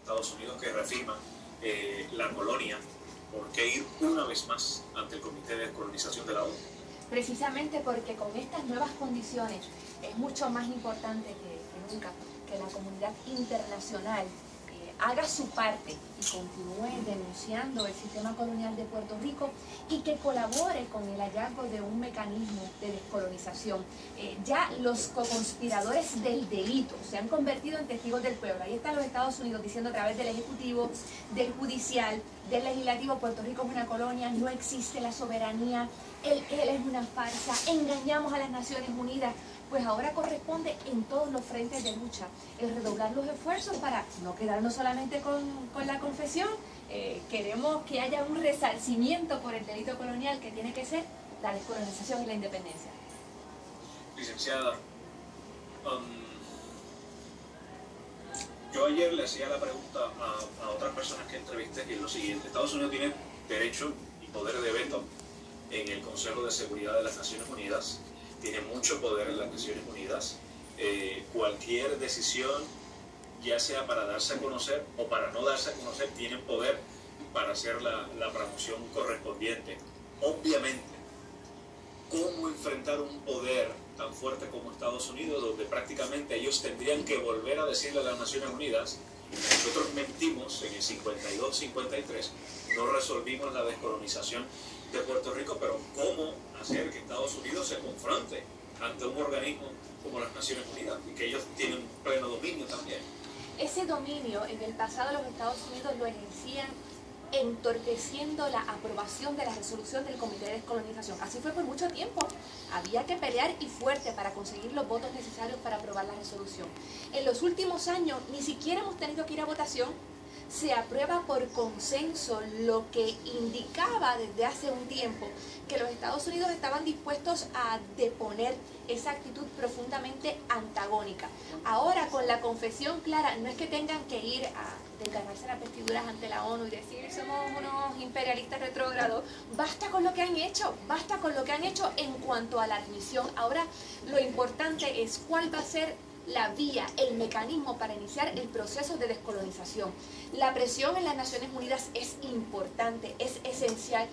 Estados Unidos que reafirma la colonia. ¿Por qué ir una vez más ante el Comité de Descolonización de la ONU? Precisamente porque con estas nuevas condiciones es mucho más importante que nunca que la comunidad internacional haga su parte y continúe denunciando el sistema colonial de Puerto Rico y que colabore con el hallazgo de un mecanismo de descolonización. Ya los conspiradores del delito se han convertido en testigos del pueblo. Ahí están los Estados Unidos diciendo a través del Ejecutivo, del Judicial, del Legislativo: Puerto Rico es una colonia, no existe la soberanía, él es una farsa, engañamos a las Naciones Unidas. Pues ahora corresponde en todos los frentes de lucha el redoblar los esfuerzos para no quedarnos solamente con la confesión. Queremos que haya un resarcimiento por el delito colonial que tiene que ser la descolonización y la independencia. Licenciada, yo ayer le hacía la pregunta a otras personas que entrevisté, y es lo siguiente: Estados Unidos tiene derecho y poder de veto en el Consejo de Seguridad de las Naciones Unidas, tiene mucho poder en las Naciones Unidas. Cualquier decisión, ya sea para darse a conocer o para no darse a conocer, tienen poder para hacer la promoción correspondiente. Obviamente, ¿cómo enfrentar un poder tan fuerte como Estados Unidos, donde prácticamente ellos tendrían que volver a decirle a las Naciones Unidas: nosotros mentimos en el 52-53, no resolvimos la descolonización de Puerto Rico, pero ¿cómo hacer que Estados Unidos se confronte ante un organismo como las Naciones Unidas y que ellos tienen pleno dominio también? Ese dominio en el pasado los Estados Unidos lo ejercían entorpeciendo la aprobación de la resolución del Comité de Descolonización. Así fue por mucho tiempo. Había que pelear y fuerte para conseguir los votos necesarios para aprobar la resolución. En los últimos años ni siquiera hemos tenido que ir a votación. Se aprueba por consenso, lo que indicaba desde hace un tiempo que los Estados Unidos estaban dispuestos a deponer esa actitud profundamente antagónica. Ahora, con la confesión clara, no es que tengan que ir a desgarrarse las vestiduras ante la ONU y decir: somos unos imperialistas retrógrados. Basta con lo que han hecho, basta con lo que han hecho en cuanto a la admisión. Ahora lo importante es cuál va a ser la vía, el mecanismo para iniciar el proceso de descolonización. La presión en las Naciones Unidas es importante, es esencial,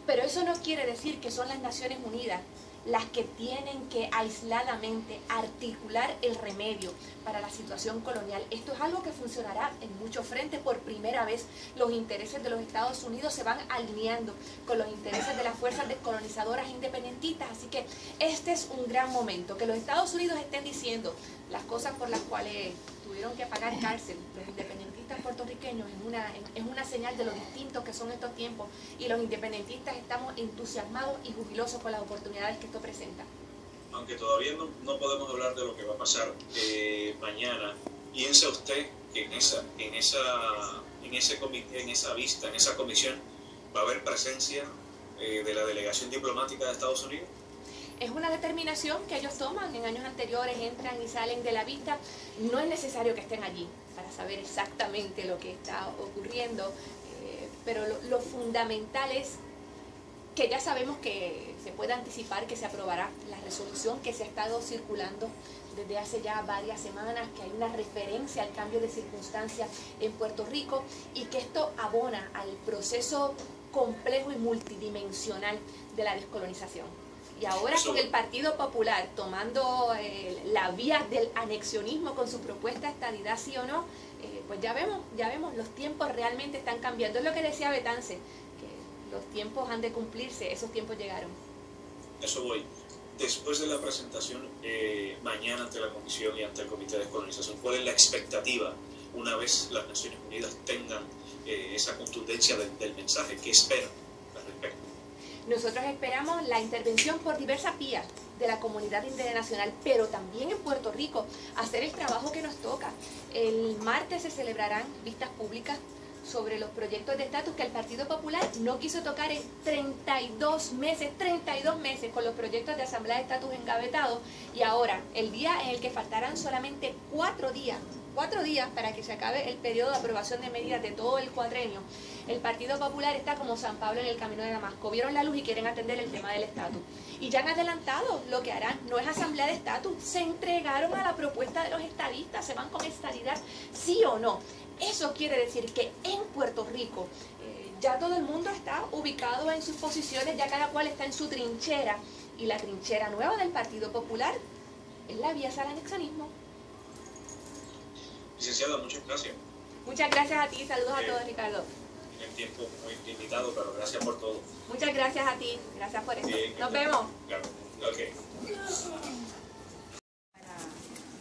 pero eso no quiere decir que son las Naciones Unidas las que tienen que aisladamente articular el remedio para la situación colonial. Esto es algo que funcionará en muchos frentes. Por primera vez los intereses de los Estados Unidos se van alineando con los intereses de las fuerzas descolonizadoras independentistas, así que este es un gran momento. Que los Estados Unidos estén diciendo las cosas por las cuales tuvieron que pagar cárcel los independentistas puertorriqueños es una señal de lo distintos que son estos tiempos, y los independentistas estamos entusiasmados y jubilosos con las oportunidades que esto presenta. Aunque todavía no podemos hablar de lo que va a pasar mañana, ¿piensa usted que en ese comité, en esa vista, en esa comisión, va a haber presencia de la delegación diplomática de Estados Unidos? Es una determinación que ellos toman. En años anteriores entran y salen de la vista. No es necesario que estén allí para saber exactamente lo que está ocurriendo, pero lo fundamental es que ya sabemos que se puede anticipar que se aprobará la resolución que se ha estado circulando desde hace ya varias semanas, que hay una referencia al cambio de circunstancias en Puerto Rico y que esto abona al proceso complejo y multidimensional de la descolonización. Y ahora con el Partido Popular tomando la vía del anexionismo con su propuesta de estadidad, sí o no, pues ya vemos, los tiempos realmente están cambiando. Es lo que decía Betance, que los tiempos han de cumplirse, esos tiempos llegaron. Eso voy. Después de la presentación mañana ante la Comisión y ante el Comité de Descolonización, ¿cuál es la expectativa una vez las Naciones Unidas tengan esa contundencia del mensaje? ¿Qué esperan al respecto? Nosotros esperamos la intervención por diversas vías de la comunidad internacional, pero también en Puerto Rico, hacer el trabajo que nos toca. El martes se celebrarán vistas públicas sobre los proyectos de estatus que el Partido Popular no quiso tocar en 32 meses con los proyectos de asamblea de estatus engavetados, y ahora, el día en el que faltarán solamente 4 días 4 días para que se acabe el periodo de aprobación de medidas de todo el cuatrenio, el Partido Popular está como San Pablo en el camino de Damasco. Vieron la luz y quieren atender el tema del estatus. Y ya han adelantado lo que harán. No es asamblea de estatus. Se entregaron a la propuesta de los estadistas. Se van con estadidad, sí o no. Eso quiere decir que en Puerto Rico ya todo el mundo está ubicado en sus posiciones, ya cada cual está en su trinchera. Y la trinchera nueva del Partido Popular es la vía al anexanismo. Licenciada, muchas gracias. Muchas gracias a ti. Saludos a todos, Ricardo. En el tiempo muy limitado, pero gracias por todo. Muchas gracias a ti. Gracias por eso. Nos vemos. Claro. Okay.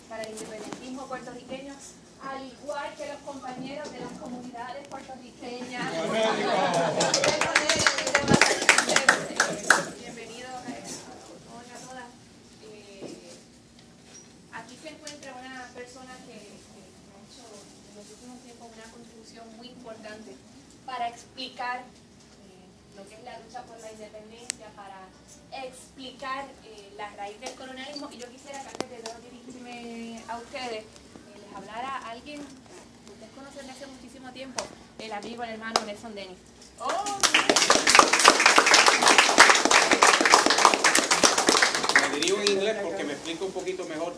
Para el independentismo puertorriqueño, al igual que los compañeros de las comunidades puertorriqueñas. Bienvenidos a todas. Aquí se encuentra una persona que ha hecho en los últimos tiempos una contribución muy importante para explicar lo que es la lucha por la independencia, para explicar la raíz del colonialismo. Y yo quisiera que antes de dirigirme a ustedes, les hablara a alguien que ustedes conocen de hace muchísimo tiempo, el amigo, el hermano Nelson Denis. Me dirijo en inglés porque me explico un poquito mejor.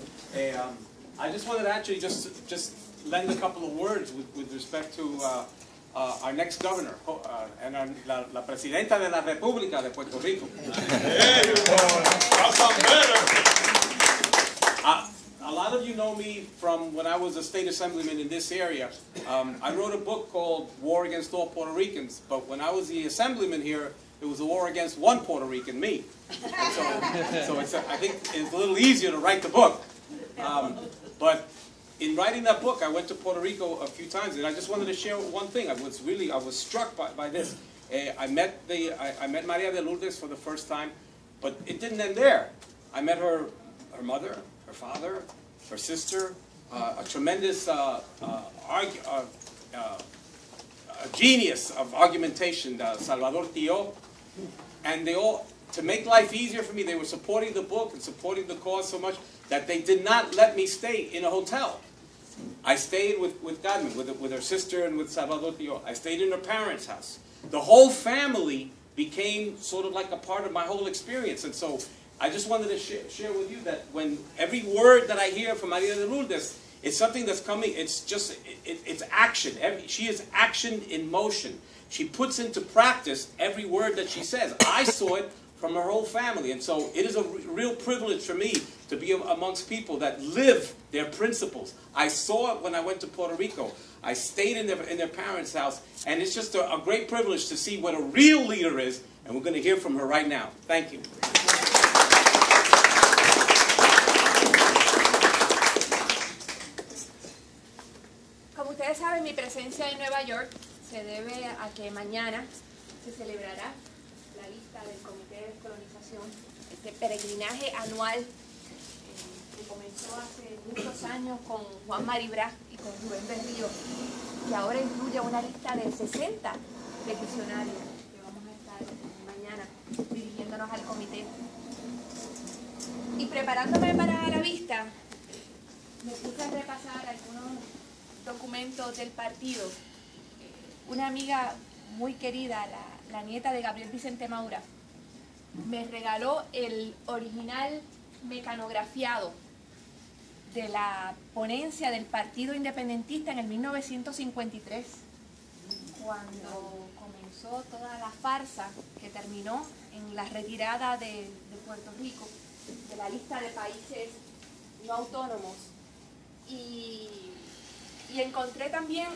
I just wanted to actually just lend a couple of words with respect to our next governor and la presidenta de la República de Puerto Rico. A lot of you know me from when I was a state assemblyman in this area. I wrote a book called War Against All Puerto Ricans, but when I was the assemblyman here, it was a war against one Puerto Rican, me. So I think it's a little easier to write the book. But in writing that book, I went to Puerto Rico a few times, and I just wanted to share one thing. I was struck by this. I met Maria de Lourdes for the first time, but it didn't end there. I met her mother, her father, her sister, a tremendous genius of argumentation, Salvador Tío, and they all, to make life easier for me, they were supporting the book and supporting the cause so much that they did not let me stay in a hotel. I stayed with Godwin, with her sister and with Salvador Tío. I stayed in her parents' house. The whole family became sort of like a part of my whole experience, and so I just wanted to share with you that when every word that I hear from Maria de Lourdes, it's something that's coming, it's just, it's action. She is action in motion. She puts into practice every word that she says. I saw it from her whole family, and so it is a real privilege for me to be amongst people that live their principles. I saw it when I went to Puerto Rico. I stayed in their parents' house, and it's just a great privilege to see what a real leader is, and we're going to hear from her right now. Thank you. Como ustedes saben, mi presencia en Nueva York se debe a que mañana se celebrará la vista del Comité de Descolonización, este peregrinaje anual que comenzó hace muchos años con Juan Maribra y con Rubén Berrío, que ahora incluye una lista de 60 peticionarios que vamos a estar mañana dirigiéndonos al comité. Y preparándome para la vista, me puse a repasar algunos documentos del partido. Una amiga muy querida, la nieta de Gabriel Vicente Maura, me regaló el original mecanografiado de la ponencia del Partido Independentista en el 1953, cuando comenzó toda la farsa que terminó en la retirada de Puerto Rico de la lista de países no autónomos. Y encontré también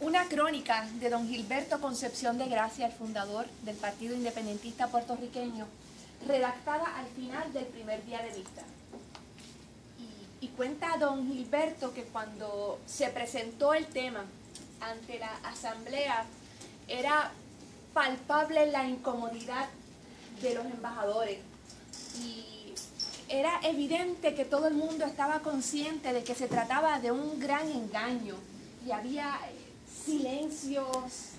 una crónica de don Gilberto Concepción de Gracia, el fundador del Partido Independentista puertorriqueño, redactada al final del primer día de vista. Y cuenta don Gilberto que cuando se presentó el tema ante la asamblea, era palpable la incomodidad de los embajadores. Y era evidente que todo el mundo estaba consciente de que se trataba de un gran engaño. Y había silencios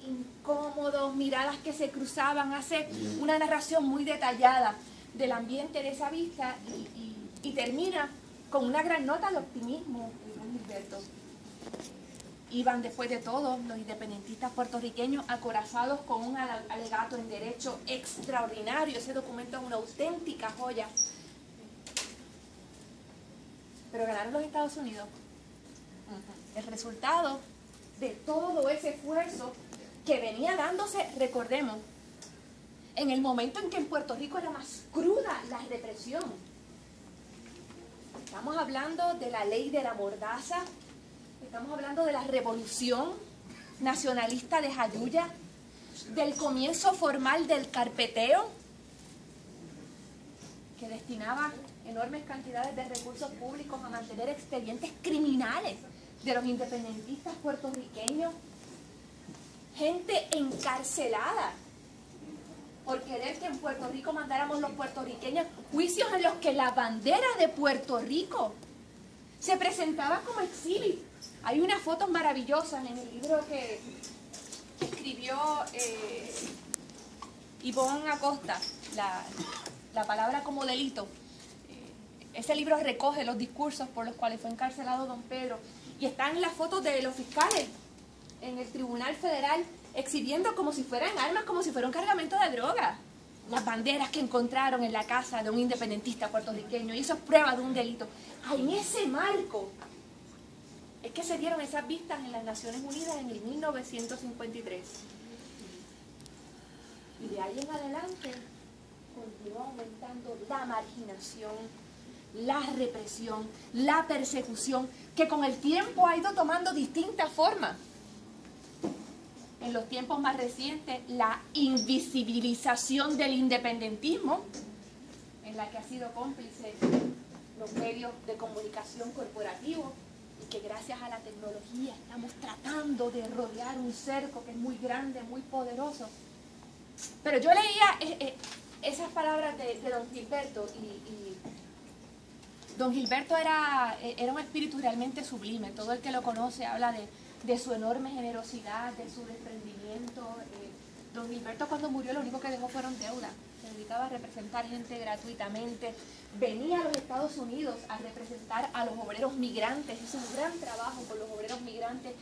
incómodos, miradas que se cruzaban. Hace una narración muy detallada del ambiente de esa vista y termina con una gran nota de optimismo, don Gilberto. Iban después de todo los independentistas puertorriqueños acorazados con un alegato en derecho extraordinario. Ese documento es una auténtica joya. Pero ganaron los Estados Unidos. El resultado de todo ese esfuerzo que venía dándose, recordemos, en el momento en que en Puerto Rico era más cruda la represión. Estamos hablando de la ley de la mordaza, estamos hablando de la revolución nacionalista de Jayuya, del comienzo formal del carpeteo, que destinaba enormes cantidades de recursos públicos a mantener expedientes criminales de los independentistas puertorriqueños, gente encarcelada por querer que en Puerto Rico mandáramos los puertorriqueños, juicios en los que la bandera de Puerto Rico se presentaba como exhibit. Hay unas fotos maravillosas en el libro que escribió Ivonne Acosta, la palabra como delito. Ese libro recoge los discursos por los cuales fue encarcelado don Pedro. Y están las fotos de los fiscales en el Tribunal Federal exhibiendo como si fueran armas, como si fuera un cargamento de droga. Las banderas que encontraron en la casa de un independentista puertorriqueño, y eso es prueba de un delito. En ese marco es que se dieron esas vistas en las Naciones Unidas en el 1953. Y de ahí en adelante continuó aumentando la marginación, la represión, la persecución, que con el tiempo ha ido tomando distintas formas. En los tiempos más recientes, la invisibilización del independentismo, en la que ha sido cómplice los medios de comunicación corporativos, y que gracias a la tecnología estamos tratando de rodear un cerco que es muy grande, muy poderoso. Pero yo leía esas palabras de don Gilberto, y don Gilberto era un espíritu realmente sublime. Todo el que lo conoce habla de su enorme generosidad, de su desprendimiento. Don Gilberto, cuando murió, lo único que dejó fueron deudas. Se dedicaba a representar gente gratuitamente. Venía a los Estados Unidos a representar a los obreros migrantes. Hizo un gran trabajo con los obreros migrantes.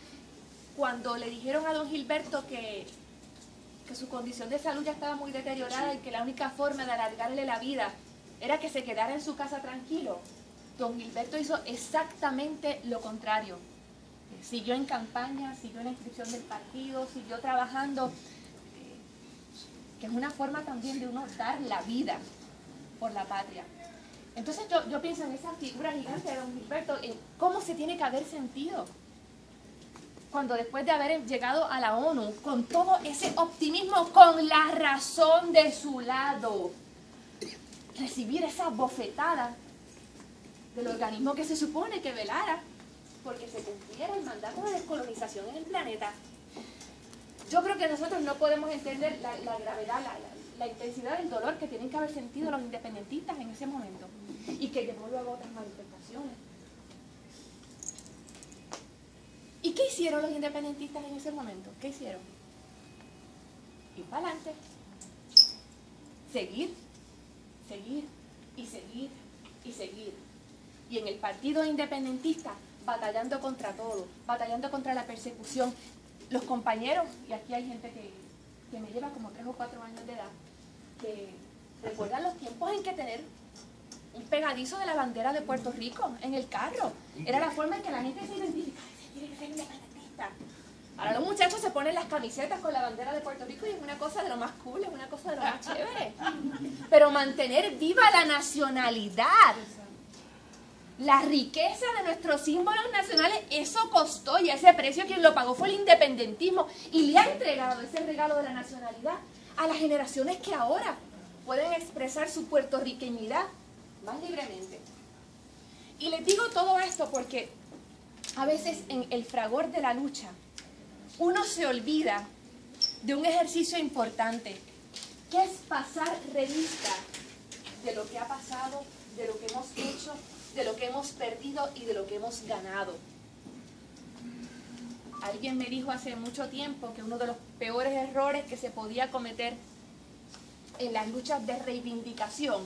Cuando le dijeron a don Gilberto que su condición de salud ya estaba muy deteriorada y que la única forma de alargarle la vida era que se quedara en su casa tranquilo, don Gilberto hizo exactamente lo contrario. Siguió en campaña, siguió en la inscripción del partido, siguió trabajando, que es una forma también de uno dar la vida por la patria. Entonces yo pienso en esa figura gigante de don Gilberto, en cómo se tiene que haber sentido cuando después de haber llegado a la ONU, con todo ese optimismo, con la razón de su lado, recibir esa bofetada del organismo que se supone que velara porque se cumpliera el mandato de descolonización en el planeta. Yo creo que nosotros no podemos entender la gravedad, la intensidad del dolor que tienen que haber sentido los independentistas en ese momento, y que llevó luego a otras manifestaciones. ¿Y qué hicieron los independentistas en ese momento? ¿Qué hicieron? Ir para adelante, seguir, y seguir, y seguir. Y en el partido independentista, batallando contra todo, batallando contra la persecución. Los compañeros, y aquí hay gente que me lleva como 3 o 4 años de edad, que recuerdan los tiempos en que tener un pegadizo de la bandera de Puerto Rico en el carro era la forma en que la gente se identificaba. Tiene que ser independentista. Ahora los muchachos se ponen las camisetas con la bandera de Puerto Rico y es una cosa de lo más cool, es una cosa de lo más chévere. Pero mantener viva la nacionalidad, la riqueza de nuestros símbolos nacionales, eso costó, y ese precio quien lo pagó fue el independentismo, y le ha entregado ese regalo de la nacionalidad a las generaciones que ahora pueden expresar su puertorriqueñidad más libremente. Y les digo todo esto porque a veces en el fragor de la lucha uno se olvida de un ejercicio importante, que es pasar revista de lo que ha pasado, de lo que hemos hecho, de lo que hemos perdido y de lo que hemos ganado. Alguien me dijo hace mucho tiempo que uno de los peores errores que se podía cometer en las luchas de reivindicación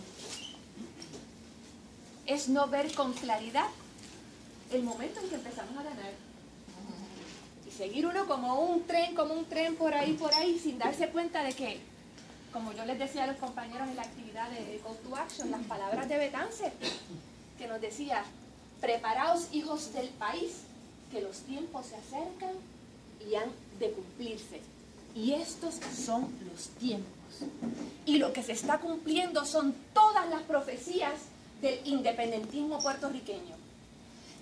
es no ver con claridad el momento en que empezamos a ganar. Y seguir uno como un tren por ahí, sin darse cuenta de que, como yo les decía a los compañeros en la actividad de Call to Action, las palabras de Betance, que nos decía: preparaos, hijos del país, que los tiempos se acercan y han de cumplirse. Y estos son los tiempos. Y lo que se está cumpliendo son todas las profecías del independentismo puertorriqueño.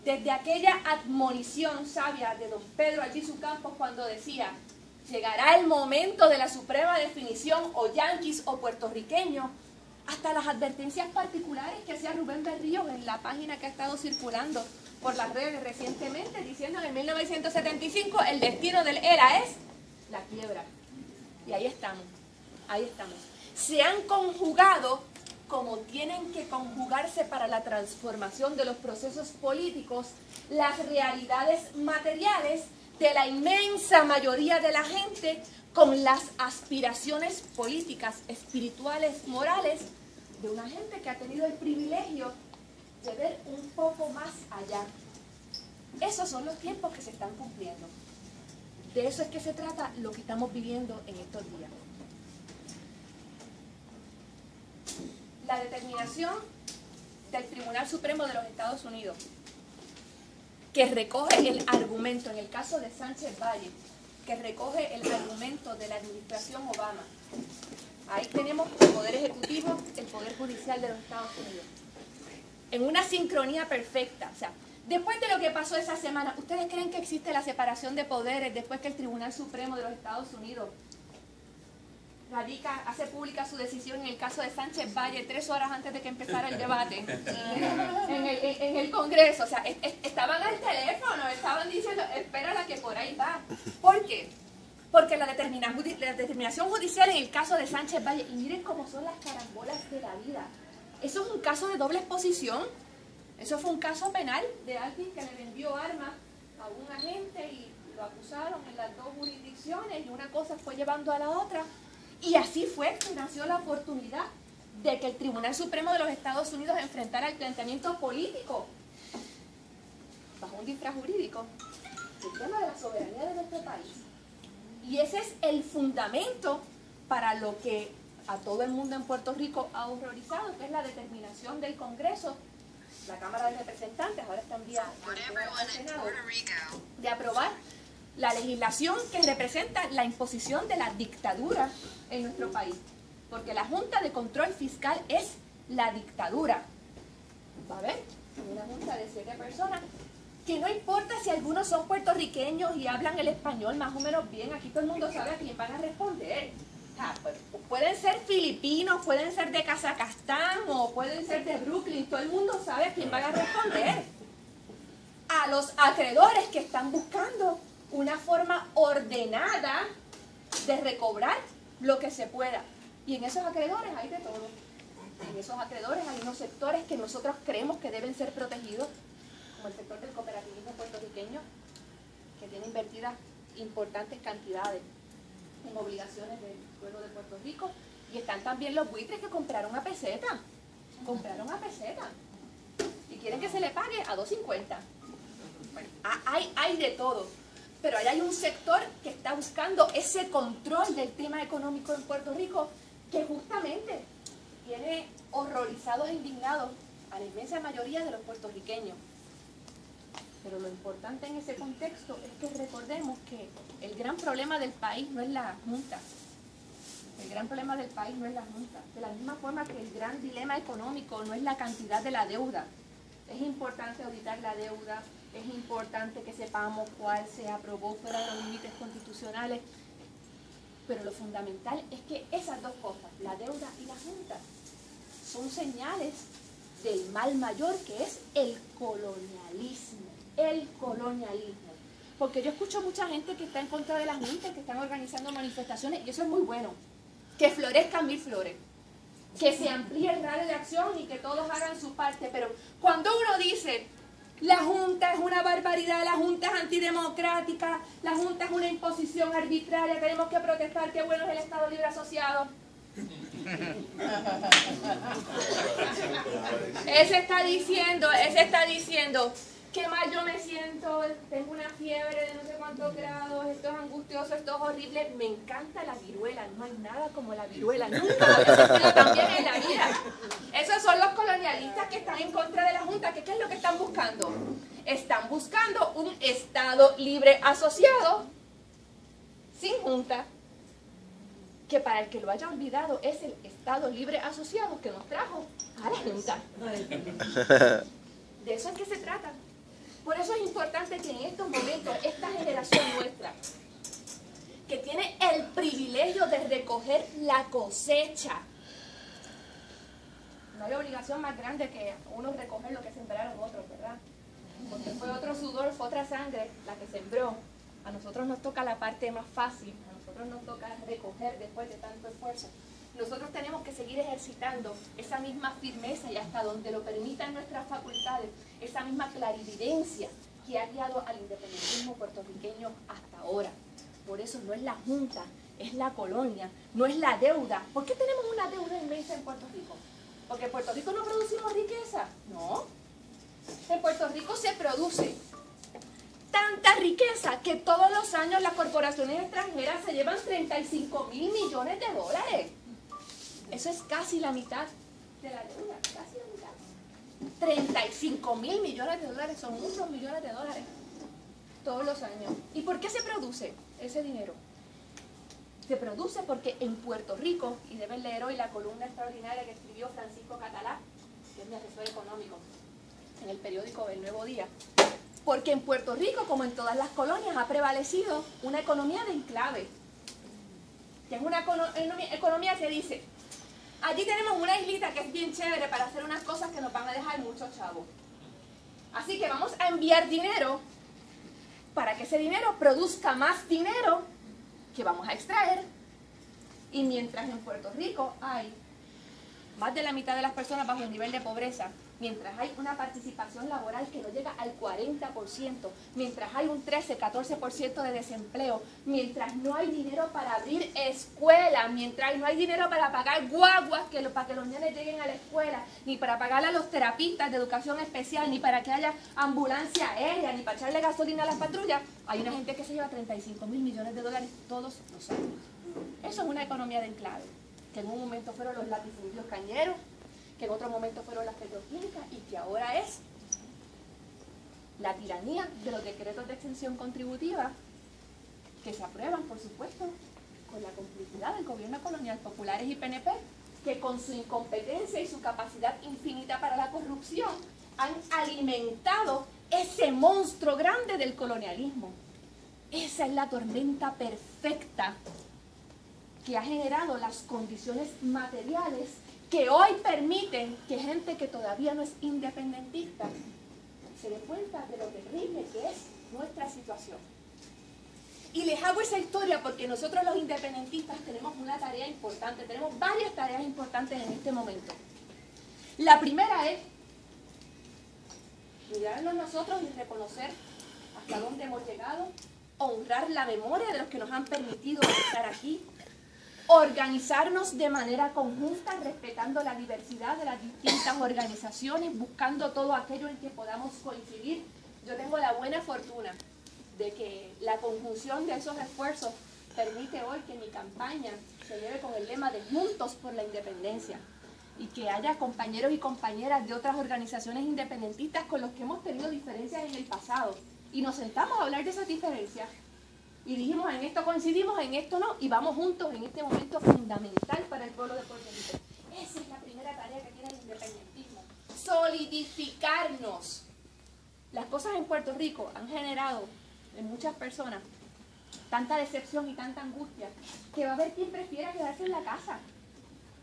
Desde aquella admonición sabia de don Pedro Albizu Campos cuando decía: llegará el momento de la suprema definición, o yanquis o puertorriqueño, hasta las advertencias particulares que hacía Rubén Berrío en la página que ha estado circulando por las redes recientemente, diciendo que en 1975 el destino del ERA es la quiebra. Y ahí estamos, ahí estamos. Se han conjugado como tienen que conjugarse para la transformación de los procesos políticos las realidades materiales de la inmensa mayoría de la gente con las aspiraciones políticas, espirituales, morales de una gente que ha tenido el privilegio de ver un poco más allá. Esos son los tiempos que se están cumpliendo. De eso es que se trata lo que estamos viviendo en estos días. La determinación del Tribunal Supremo de los Estados Unidos, que recoge el argumento, en el caso de Sánchez Valle, que recoge el argumento de la administración Obama. Ahí tenemos el Poder Ejecutivo, el Poder Judicial de los Estados Unidos. En una sincronía perfecta. O sea, después de lo que pasó esa semana, ¿ustedes creen que existe la separación de poderes después que el Tribunal Supremo de los Estados Unidos hace pública su decisión en el caso de Sánchez Valle 3 horas antes de que empezara el debate en el Congreso? O sea, estaban al teléfono, estaban diciendo: espérala que por ahí va. ¿Por qué? Porque la determinación judicial en el caso de Sánchez Valle, y miren cómo son las carambolas de la vida, eso es un caso de doble exposición. Eso fue un caso penal de alguien que le vendió armas a un agente y lo acusaron en las dos jurisdicciones, y una cosa fue llevando a la otra. Y así fue que nació la oportunidad de que el Tribunal Supremo de los Estados Unidos enfrentara el planteamiento político bajo un disfraz jurídico del tema de la soberanía de nuestro país. Y ese es el fundamento para lo que a todo el mundo en Puerto Rico ha horrorizado, que es la determinación del Congreso, la Cámara de Representantes, ahora está en vía al Senado, de aprobar la legislación que representa la imposición de la dictadura en nuestro país. Porque la Junta de Control Fiscal es la dictadura. ¿Va a ver? Una junta de 7 personas que no importa si algunos son puertorriqueños y hablan el español más o menos bien, aquí todo el mundo sabe a quién van a responder. Pues, pueden ser filipinos, pueden ser de Kazajstán o pueden ser de Brooklyn, todo el mundo sabe a quién van a responder. A los acreedores que están buscando una forma ordenada de recobrar lo que se pueda. Y en esos acreedores hay de todo. En esos acreedores hay unos sectores que nosotros creemos que deben ser protegidos, como el sector del cooperativismo puertorriqueño, que tiene invertidas importantes cantidades en obligaciones del pueblo de Puerto Rico. Y están también los buitres que compraron a peseta. Compraron a peseta. Y quieren que se le pague a $2.50. Bueno, hay de todo. Pero ahí hay un sector que está buscando ese control del tema económico en Puerto Rico, que justamente tiene horrorizados e indignados a la inmensa mayoría de los puertorriqueños. Pero lo importante en ese contexto es que recordemos que el gran problema del país no es la Junta. El gran problema del país no es la Junta. De la misma forma que el gran dilema económico no es la cantidad de la deuda. Es importante auditar la deuda, es importante que sepamos cuál se aprobó fuera de los límites constitucionales, pero lo fundamental es que esas dos cosas, la deuda y la Junta, son señales del mal mayor, que es el colonialismo. El colonialismo. Porque yo escucho mucha gente que está en contra de la Junta, que están organizando manifestaciones, y eso es muy bueno. Que florezcan 1000 flores. Que se amplíe el radio de acción y que todos hagan su parte. Pero cuando uno dice: la Junta es una barbaridad, la Junta es antidemocrática, la Junta es una imposición arbitraria, tenemos que protestar, qué bueno es el Estado Libre Asociado. Ese está diciendo, qué mal yo me siento, tengo una fiebre de no sé cuántos grados, esto es angustioso, esto es horrible. Me encanta la viruela, no hay nada como la viruela, nunca lo había sentido tan bien en la vida. Esos son los colonialistas que están en contra de la Junta. ¿Qué es lo que están buscando? Están buscando un Estado libre asociado, sin Junta, que para el que lo haya olvidado es el Estado libre asociado que nos trajo a la Junta. De eso es que se trata. Por eso es importante que en estos momentos esta generación nuestra, que tiene el privilegio de recoger la cosecha, no hay obligación más grande que uno recoger lo que sembraron otros, ¿verdad? Porque fue otro sudor, fue otra sangre la que sembró. A nosotros nos toca la parte más fácil, a nosotros nos toca recoger después de tanto esfuerzo. Nosotros tenemos que seguir ejercitando esa misma firmeza y hasta donde lo permitan nuestras facultades, esa misma clarividencia que ha guiado al independentismo puertorriqueño hasta ahora. Por eso no es la Junta, es la colonia, no es la deuda. ¿Por qué tenemos una deuda inmensa en Puerto Rico? ¿Porque en Puerto Rico no producimos riqueza? No. En Puerto Rico se produce tanta riqueza que todos los años las corporaciones extranjeras se llevan 35.000 millones de dólares. Eso es casi la mitad de la deuda, casi la mitad. 35.000 millones de dólares son muchos millones de dólares todos los años. ¿Y por qué se produce ese dinero? Se produce porque en Puerto Rico, y deben leer hoy la columna extraordinaria que escribió Francisco Catalá, que es mi asesor económico, en el periódico El Nuevo Día, porque en Puerto Rico, como en todas las colonias, ha prevalecido una economía de enclave, que es una economía que dice, allí tenemos una islita que es bien chévere para hacer unas cosas que nos van a dejar muchos chavos. Así que vamos a enviar dinero para que ese dinero produzca más dinero que vamos a extraer. Y mientras en Puerto Rico hay más de la mitad de las personas bajo el nivel de pobreza, mientras hay una participación laboral que no llega al 40%, mientras hay un 13-14% de desempleo, mientras no hay dinero para abrir escuelas, mientras no hay dinero para pagar guaguas para que los niños lleguen a la escuela, ni para pagarle a los terapistas de educación especial, ni para que haya ambulancia aérea, ni para echarle gasolina a las patrullas, hay una gente que se lleva 35.000 millones de dólares todos los años. Eso es una economía de enclave, que en un momento fueron los latifundios cañeros, que en otro momento fueron las petroquímicas y que ahora es la tiranía de los decretos de exención contributiva que se aprueban, por supuesto, con la complicidad del gobierno colonial, populares y PNP, que con su incompetencia y su capacidad infinita para la corrupción han alimentado ese monstruo grande del colonialismo. Esa es la tormenta perfecta que ha generado las condiciones materiales que hoy permiten que gente que todavía no es independentista se dé cuenta de lo terrible que es nuestra situación. Y les hago esa historia porque nosotros los independentistas tenemos una tarea importante, tenemos varias tareas importantes en este momento. La primera es mirarnos nosotros y reconocer hasta dónde hemos llegado, honrar la memoria de los que nos han permitido estar aquí, organizarnos de manera conjunta, respetando la diversidad de las distintas organizaciones, buscando todo aquello en que podamos coincidir. Yo tengo la buena fortuna de que la conjunción de esos esfuerzos permite hoy que mi campaña se lleve con el lema de Juntos por la Independencia y que haya compañeros y compañeras de otras organizaciones independentistas con los que hemos tenido diferencias en el pasado y nos sentamos a hablar de esas diferencias. Y dijimos, en esto coincidimos, en esto no, y vamos juntos en este momento fundamental para el pueblo de Puerto Rico. Esa es la primera tarea que tiene el independentismo, solidificarnos. Las cosas en Puerto Rico han generado en muchas personas tanta decepción y tanta angustia que va a haber quien prefiera quedarse en la casa.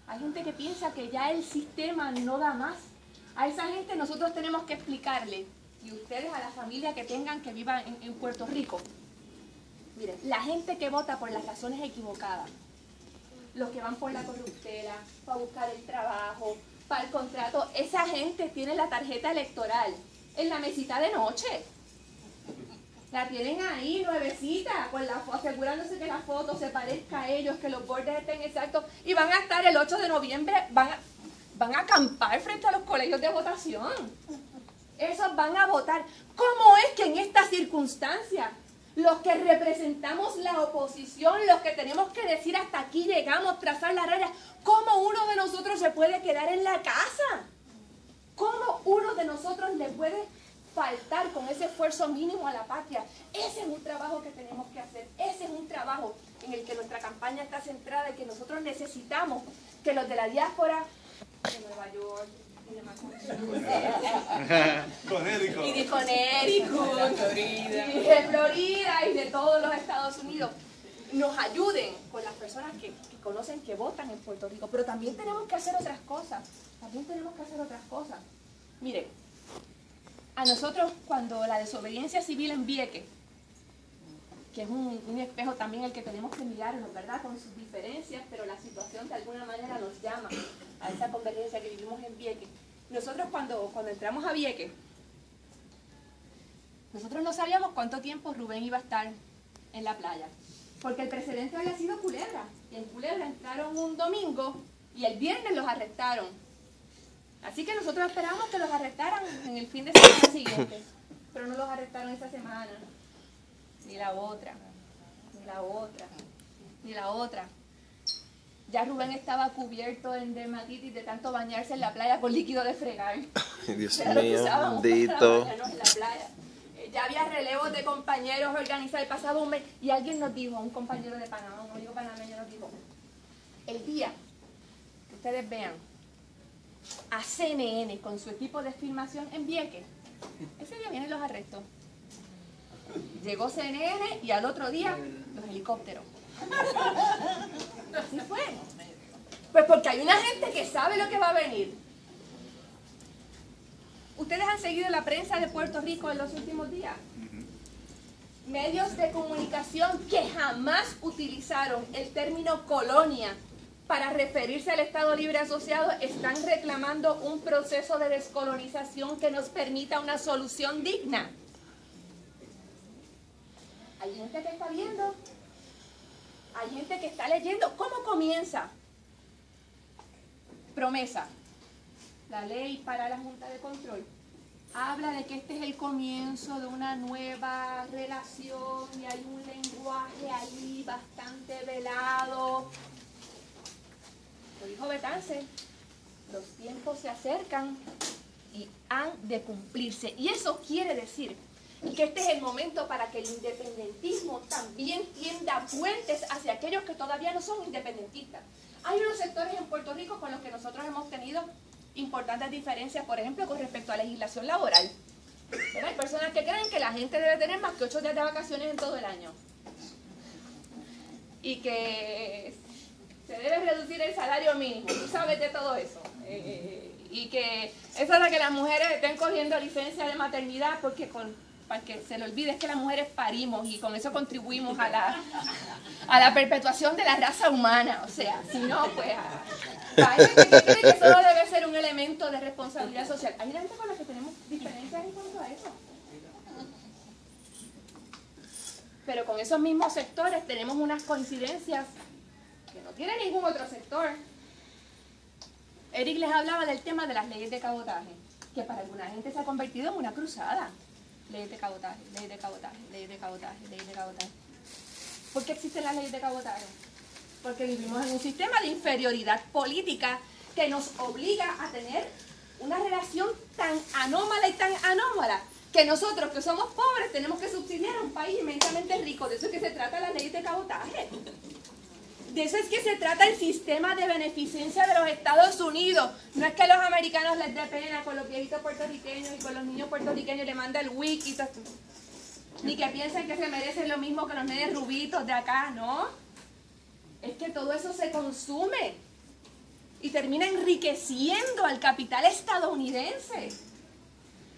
Hay gente que piensa que ya el sistema no da más. A esa gente nosotros tenemos que explicarle, y ustedes a la familia que tengan que viva en Puerto Rico, miren, la gente que vota por las razones equivocadas, los que van por la corruptela, para buscar el trabajo, para el contrato, esa gente tiene la tarjeta electoral en la mesita de noche. La tienen ahí, nuevecita, con asegurándose que la foto se parezca a ellos, que los bordes estén exactos. Y van a estar el 8 de noviembre, van a acampar frente a los colegios de votación. Esos van a votar. ¿Cómo es que en estas circunstancias, los que representamos la oposición, los que tenemos que decir hasta aquí llegamos, trazar la regla, cómo uno de nosotros se puede quedar en la casa? ¿Cómo uno de nosotros le puede faltar con ese esfuerzo mínimo a la patria? Ese es un trabajo que tenemos que hacer. Ese es un trabajo en el que nuestra campaña está centrada y que nosotros necesitamos que los de la diáspora de Nueva York y de Massachusetts y de Connecticut y de Florida y de todos los Estados Unidos nos ayuden con las personas que conocen, que votan en Puerto Rico. Pero también tenemos que hacer otras cosas. Miren, a nosotros cuando la desobediencia civil en Vieques, que es un espejo también el que tenemos que mirarnos, ¿verdad? Con sus diferencias, pero la situación de alguna manera nos llama a esa convergencia que vivimos en Vieques. Nosotros cuando entramos a Vieques, nosotros no sabíamos cuánto tiempo Rubén iba a estar en la playa, porque el precedente había sido Culebra, y en Culebra entraron un domingo y el viernes los arrestaron. Así que nosotros esperamos que los arrestaran en el fin de semana siguiente, pero no los arrestaron esa semana, ni la otra. Ya Rubén estaba cubierto en dermatitis de tanto bañarse en la playa con líquido de fregar. Dios Era lo que mío, usábamos bendito. para bañarnos en la playa. Ya había relevos de compañeros organizados el pasado un mes, y alguien nos dijo, un compañero de Panamá, un amigo panameño nos dijo, el día que ustedes vean a CNN con su equipo de filmación en Vieques, ese día vienen los arrestos. Llegó CNN y al otro día los helicópteros. Así fue. Pues porque hay una gente que sabe lo que va a venir. Ustedes han seguido la prensa de Puerto Rico en los últimos días. Medios de comunicación que jamás utilizaron el término colonia para referirse al Estado Libre Asociado están reclamando un proceso de descolonización que nos permita una solución digna. Hay gente que está viendo, hay gente que está leyendo. ¿Cómo comienza? Promesa. La ley para la Junta de Control habla de que este es el comienzo de una nueva relación y hay un lenguaje ahí bastante velado. Lo dijo Betance, los tiempos se acercan y han de cumplirse. Y eso quiere decir que este es el momento para que el independentismo también tienda puentes hacia aquellos que todavía no son independentistas. Hay unos sectores en Puerto Rico con los que nosotros hemos tenido importantes diferencias, por ejemplo, con respecto a la legislación laboral. Pero hay personas que creen que la gente debe tener más que 8 días de vacaciones en todo el año. Y que se debe reducir el salario mínimo. Tú sabes de todo eso. Y que eso de que las mujeres estén cogiendo licencia de maternidad para que se le olvide es que las mujeres parimos y con eso contribuimos a la perpetuación de la raza humana. O sea, si no, pues hay gente que cree que solo debe ser un elemento de responsabilidad social. Hay gente con la que tenemos diferencias en cuanto a eso. Pero con esos mismos sectores tenemos unas coincidencias que no tiene ningún otro sector. Eric les hablaba del tema de las leyes de cabotaje, que para alguna gente se ha convertido en una cruzada. Leyes de cabotaje, leyes de cabotaje, leyes de cabotaje, leyes de cabotaje. ¿Por qué existen las leyes de cabotaje? Porque vivimos en un sistema de inferioridad política que nos obliga a tener una relación tan anómala y tan anómala que nosotros que somos pobres tenemos que subsidiar a un país inmensamente rico. De eso es que se trata la ley de cabotaje. De eso es que se trata el sistema de beneficencia de los Estados Unidos. No es que a los americanos les dé pena con los viejitos puertorriqueños y con los niños puertorriqueños le manda el wiki, ni que piensen que se merecen lo mismo que los nenes rubitos de acá, ¿no? Es que todo eso se consume y termina enriqueciendo al capital estadounidense.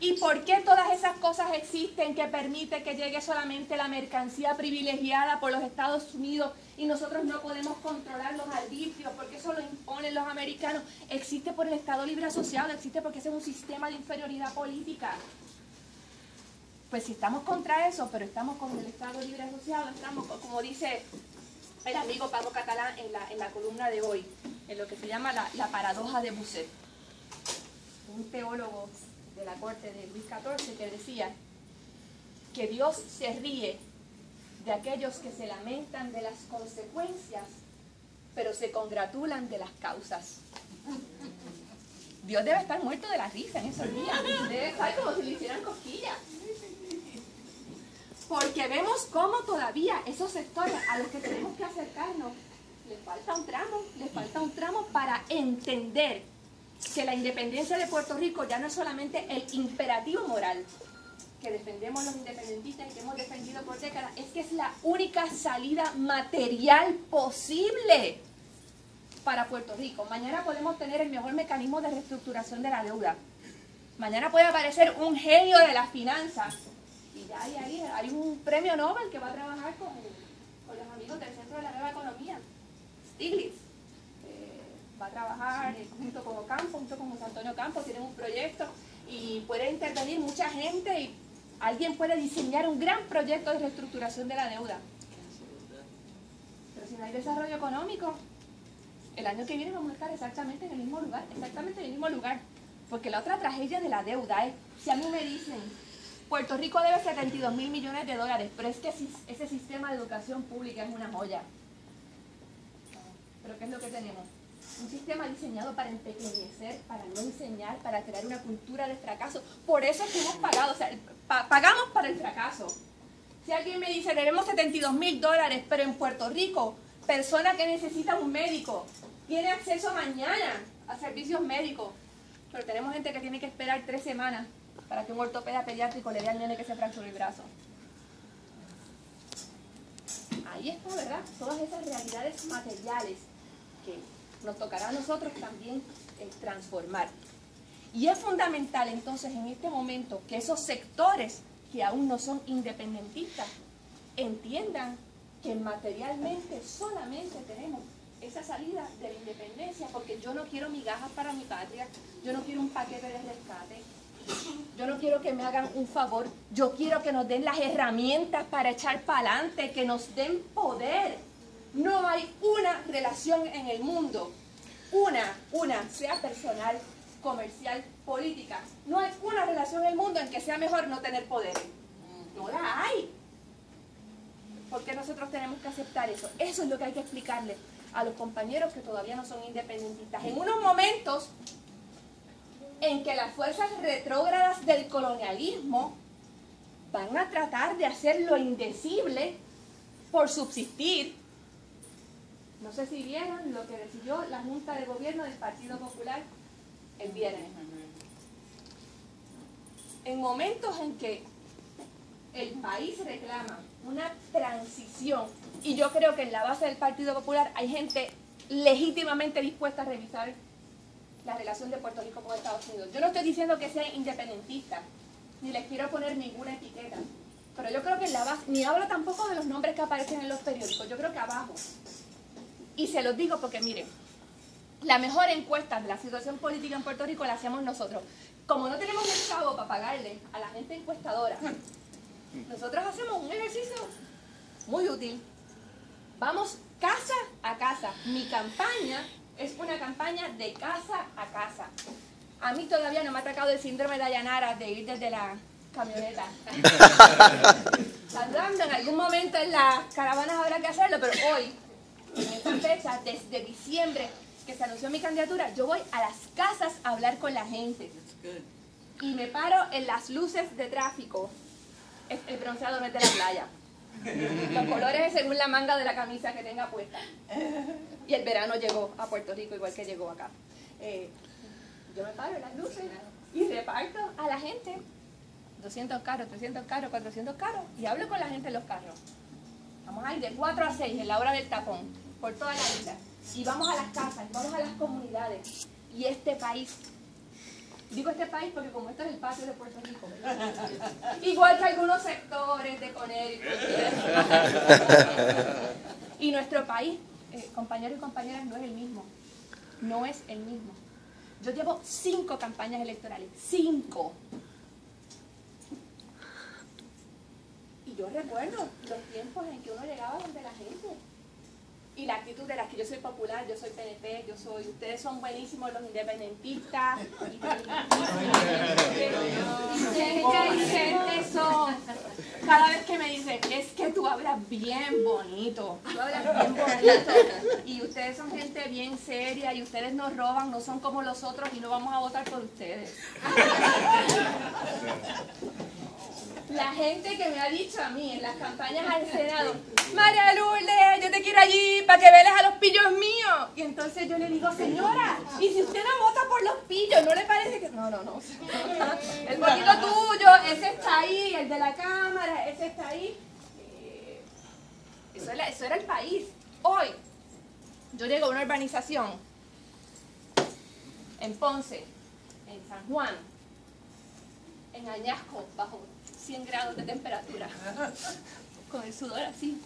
¿Y por qué todas esas cosas existen que permite que llegue solamente la mercancía privilegiada por los Estados Unidos y nosotros no podemos controlar los arbitrios? Porque eso lo imponen los americanos. Existe por el Estado Libre Asociado, existe porque ese es un sistema de inferioridad política. Pues si estamos contra eso, pero estamos con el Estado Libre Asociado, estamos, como dice el amigo Pablo Catalán en la columna de hoy, en lo que se llama la paradoja de Busset, un teólogo de la corte de Luis XIV que decía que Dios se ríe de aquellos que se lamentan de las consecuencias, pero se congratulan de las causas. Dios debe estar muerto de la risa en esos días, debe estar como si le hicieran cosquillas. Porque vemos cómo todavía esos sectores a los que tenemos que acercarnos, les falta un tramo para entender que la independencia de Puerto Rico ya no es solamente el imperativo moral que defendemos los independentistas y que hemos defendido por décadas, es que es la única salida material posible para Puerto Rico. Mañana podemos tener el mejor mecanismo de reestructuración de la deuda. Mañana puede aparecer un genio de las finanzas. Y ya hay un premio Nobel que va a trabajar con los amigos del Centro de la Nueva Economía, Stiglitz. Va a trabajar junto con Ocampo, junto con José Antonio Campos, tienen un proyecto y puede intervenir mucha gente y alguien puede diseñar un gran proyecto de reestructuración de la deuda. Pero si no hay desarrollo económico, el año que viene vamos a estar exactamente en el mismo lugar, porque la otra tragedia de la deuda es, si a mí me dicen, Puerto Rico debe 72 mil millones de dólares, pero es que ese sistema de educación pública es una joya. ¿Pero qué es lo que tenemos? Un sistema diseñado para empequeñecer, para no enseñar, para crear una cultura de fracaso. Por eso es que hemos pagado, o sea, pagamos para el fracaso. Si alguien me dice, debemos 72 mil dólares, pero en Puerto Rico, persona que necesita un médico, tiene acceso mañana a servicios médicos, pero tenemos gente que tiene que esperar 3 semanas para que un ortopeda pediátrico le dé al nene que se fracturó el brazo. Ahí está, ¿verdad? Todas esas realidades materiales que nos tocará a nosotros también transformar. Y es fundamental entonces en este momento que esos sectores que aún no son independentistas entiendan que materialmente solamente tenemos esa salida de la independencia, porque yo no quiero migajas para mi patria, yo no quiero un paquete de rescate, yo no quiero que me hagan un favor, yo quiero que nos den las herramientas para echar para adelante, que nos den poder. No hay una relación en el mundo, una, sea personal, comercial, política, no hay una relación en el mundo en que sea mejor no tener poder. No la hay. ¿Por qué nosotros tenemos que aceptar eso? Eso es lo que hay que explicarle a los compañeros que todavía no son independentistas. En unos momentos en que las fuerzas retrógradas del colonialismo van a tratar de hacer lo indecible por subsistir. No sé si vieron lo que decidió la Junta de Gobierno del Partido Popular el viernes. En momentos en que el país reclama una transición, y yo creo que en la base del Partido Popular hay gente legítimamente dispuesta a revisar la relación de Puerto Rico con Estados Unidos. Yo no estoy diciendo que sean independentistas, ni les quiero poner ninguna etiqueta, pero yo creo que en la base, ni hablo tampoco de los nombres que aparecen en los periódicos, yo creo que abajo, y se los digo porque miren, la mejor encuesta de la situación política en Puerto Rico la hacemos nosotros. Como no tenemos un chavo para pagarle a la gente encuestadora, nosotros hacemos un ejercicio muy útil. Vamos casa a casa. Mi campaña es una campaña de casa a casa. A mí todavía no me ha atacado el síndrome de Dayanara de ir desde la camioneta. Andando en algún momento en las caravanas habrá que hacerlo, pero hoy, en esta fecha, desde diciembre que se anunció mi candidatura, yo voy a las casas a hablar con la gente. Y me paro en las luces de tráfico. El bronceado no es de la playa. Los colores es según la manga de la camisa que tenga puesta. Y el verano llegó a Puerto Rico igual que llegó acá. Yo me paro en las luces y reparto a la gente 200 carros, 300 carros, 400 carros y hablo con la gente en los carros. Vamos a ir de 4 a 6 en la hora del tapón por toda la isla. Y vamos a las casas, vamos a las comunidades. Y este país, digo este país porque como esto es el patio de Puerto Rico, ¿verdad? Igual que algunos sectores de Connecticut. Y nuestro país, compañeros y compañeras, no es el mismo. No es el mismo. Yo llevo 5 campañas electorales. 5. yo recuerdo los tiempos en que uno llegaba donde la gente. Y la actitud de las que yo soy popular, yo soy PNP, ustedes son buenísimos los independentistas. Inteligentes son. Cada vez que me dicen, es que tú hablas bien bonito, tú hablas bien bonito. Y ustedes son gente bien seria y ustedes no roban, no son como los otros y no vamos a votar por ustedes. La gente que me ha dicho a mí en las campañas al Senado, María Lourdes, yo te quiero allí para que veles a los pillos míos. Y entonces yo le digo, señora, y si usted no vota por los pillos, ¿no le parece que...? No. El bonito tuyo, ese está ahí, el de la Cámara, ese está ahí. Eso era el país. Hoy, yo llego a una urbanización en Ponce, en San Juan, en Añasco, bajo 100 grados de temperatura, con el sudor así.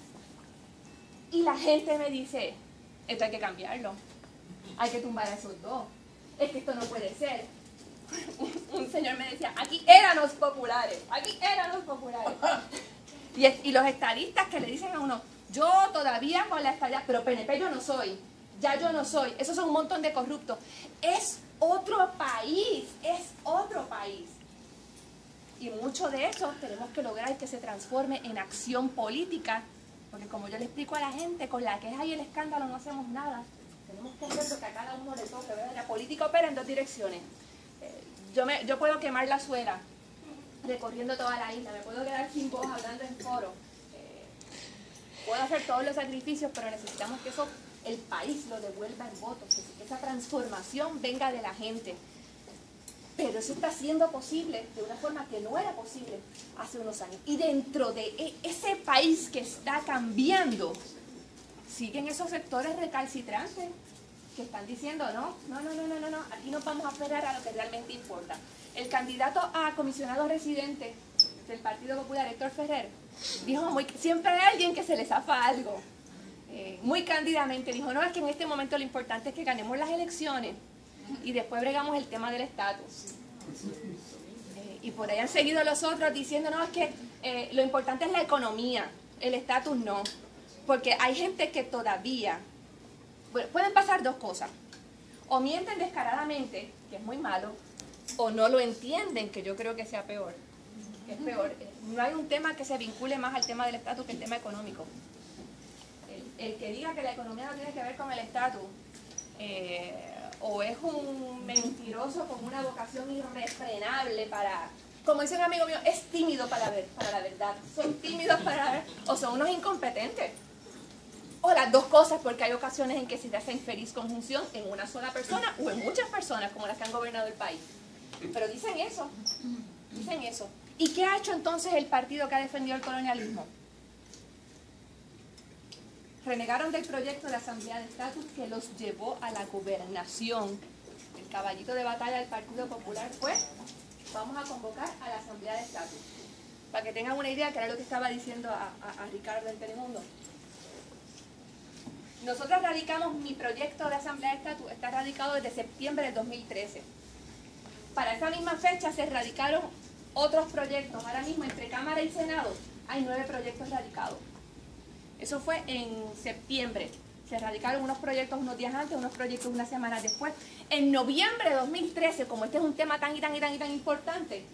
Y la gente me dice, esto hay que cambiarlo, hay que tumbar a esos dos, es que esto no puede ser. Un señor me decía, aquí eran los populares. Y los estadistas que le dicen a uno, yo todavía con la estadía, pero PNP yo no soy, ya yo no soy, esos son un montón de corruptos. Es otro país. Y mucho de eso tenemos que lograr que se transforme en acción política, porque como yo le explico a la gente, con la queja y el escándalo no hacemos nada. Tenemos que hacer lo que a cada uno le toque, ¿verdad? La política opera en dos direcciones. Yo puedo quemar la suela recorriendo toda la isla, me puedo quedar sin voz hablando en foro. Puedo hacer todos los sacrificios, pero necesitamos que eso, el país lo devuelva en votos, que esa transformación venga de la gente. Pero eso está siendo posible de una forma que no era posible hace unos años. Y dentro de ese país que está cambiando, siguen esos sectores recalcitrantes que están diciendo, no, aquí nos vamos a aferrar a lo que realmente importa. El candidato a comisionado residente del Partido Popular, Héctor Ferrer, dijo, siempre hay alguien que se le zafa algo. Muy cándidamente dijo, no, es que en este momento lo importante es que ganemos las elecciones y después bregamos el tema del estatus. Y por ahí han seguido los otros diciendo, no, es que lo importante es la economía, el estatus no. Porque hay gente que todavía, bueno, pueden pasar dos cosas. O mienten descaradamente, que es muy malo, o no lo entienden, que yo creo que sea peor. Es peor. No hay un tema que se vincule más al tema del estatus que el tema económico. El que diga que la economía no tiene que ver con el estatus, o es un mentiroso con una vocación irrefrenable para, como dice un amigo mío, es tímido para la verdad. Son tímidos para ver, o son unos incompetentes. O las dos cosas, porque hay ocasiones en que se hace infeliz conjunción en una sola persona o en muchas personas, como las que han gobernado el país. Pero dicen eso. ¿Y qué ha hecho entonces el partido que ha defendido el colonialismo? Renegaron del proyecto de Asamblea de Estatus que los llevó a la gobernación. El caballito de batalla del Partido Popular fue, vamos a convocar a la Asamblea de Estatus. Para que tengan una idea, que era lo que estaba diciendo a Ricardo en Telemundo. Nosotros radicamos, mi proyecto de Asamblea de Estatus está radicado desde septiembre del 2013. Para esa misma fecha se radicaron otros proyectos. Ahora mismo entre Cámara y Senado hay 9 proyectos radicados. Eso fue en septiembre. Se radicaron unos proyectos unos días antes, unos proyectos unas semanas después. En noviembre de 2013, como este es un tema tan importante,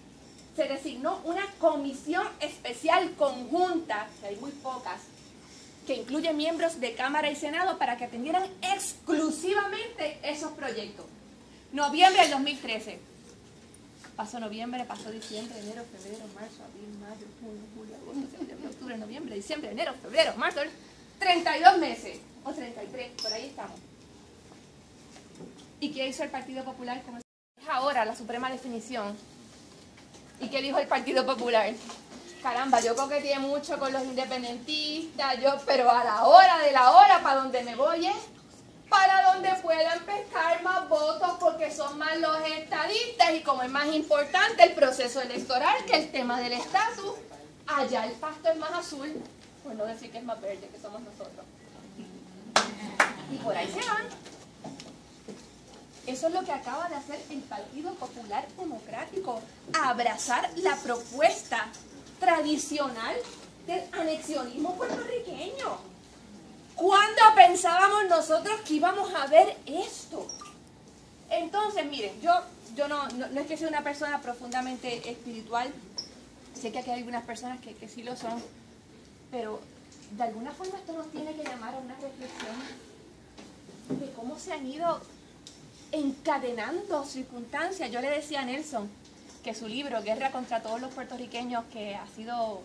se designó una comisión especial conjunta, que hay muy pocas, que incluye miembros de Cámara y Senado para que atendieran exclusivamente esos proyectos. Noviembre del 2013. Pasó noviembre, pasó diciembre, enero, febrero, marzo, abril, mayo, junio, julio, agosto, septiembre, octubre, noviembre, diciembre, enero, febrero, marzo, 32 meses, o 33, por ahí estamos. ¿Y qué hizo el Partido Popular? Como es ahora la suprema definición. ¿Y qué dijo el Partido Popular? Caramba, yo coqueteé mucho con los independentistas, pero a la hora de la hora, para donde me voy es para donde puedan pescar más votos, porque son más los estadistas, y como es más importante el proceso electoral que el tema del estatus, allá el pasto es más azul, por no decir que es más verde, que somos nosotros. Y por ahí se van. Eso es lo que acaba de hacer el Partido Popular Democrático, abrazar la propuesta tradicional del anexionismo puertorriqueño. ¿Cuándo pensábamos nosotros que íbamos a ver esto? Entonces, miren, yo no es que sea una persona profundamente espiritual, sé que aquí hay algunas personas que sí lo son, pero de alguna forma esto nos tiene que llamar a una reflexión de cómo se han ido encadenando circunstancias. Yo le decía a Nelson que su libro, Guerra contra todos los puertorriqueños, que ha sido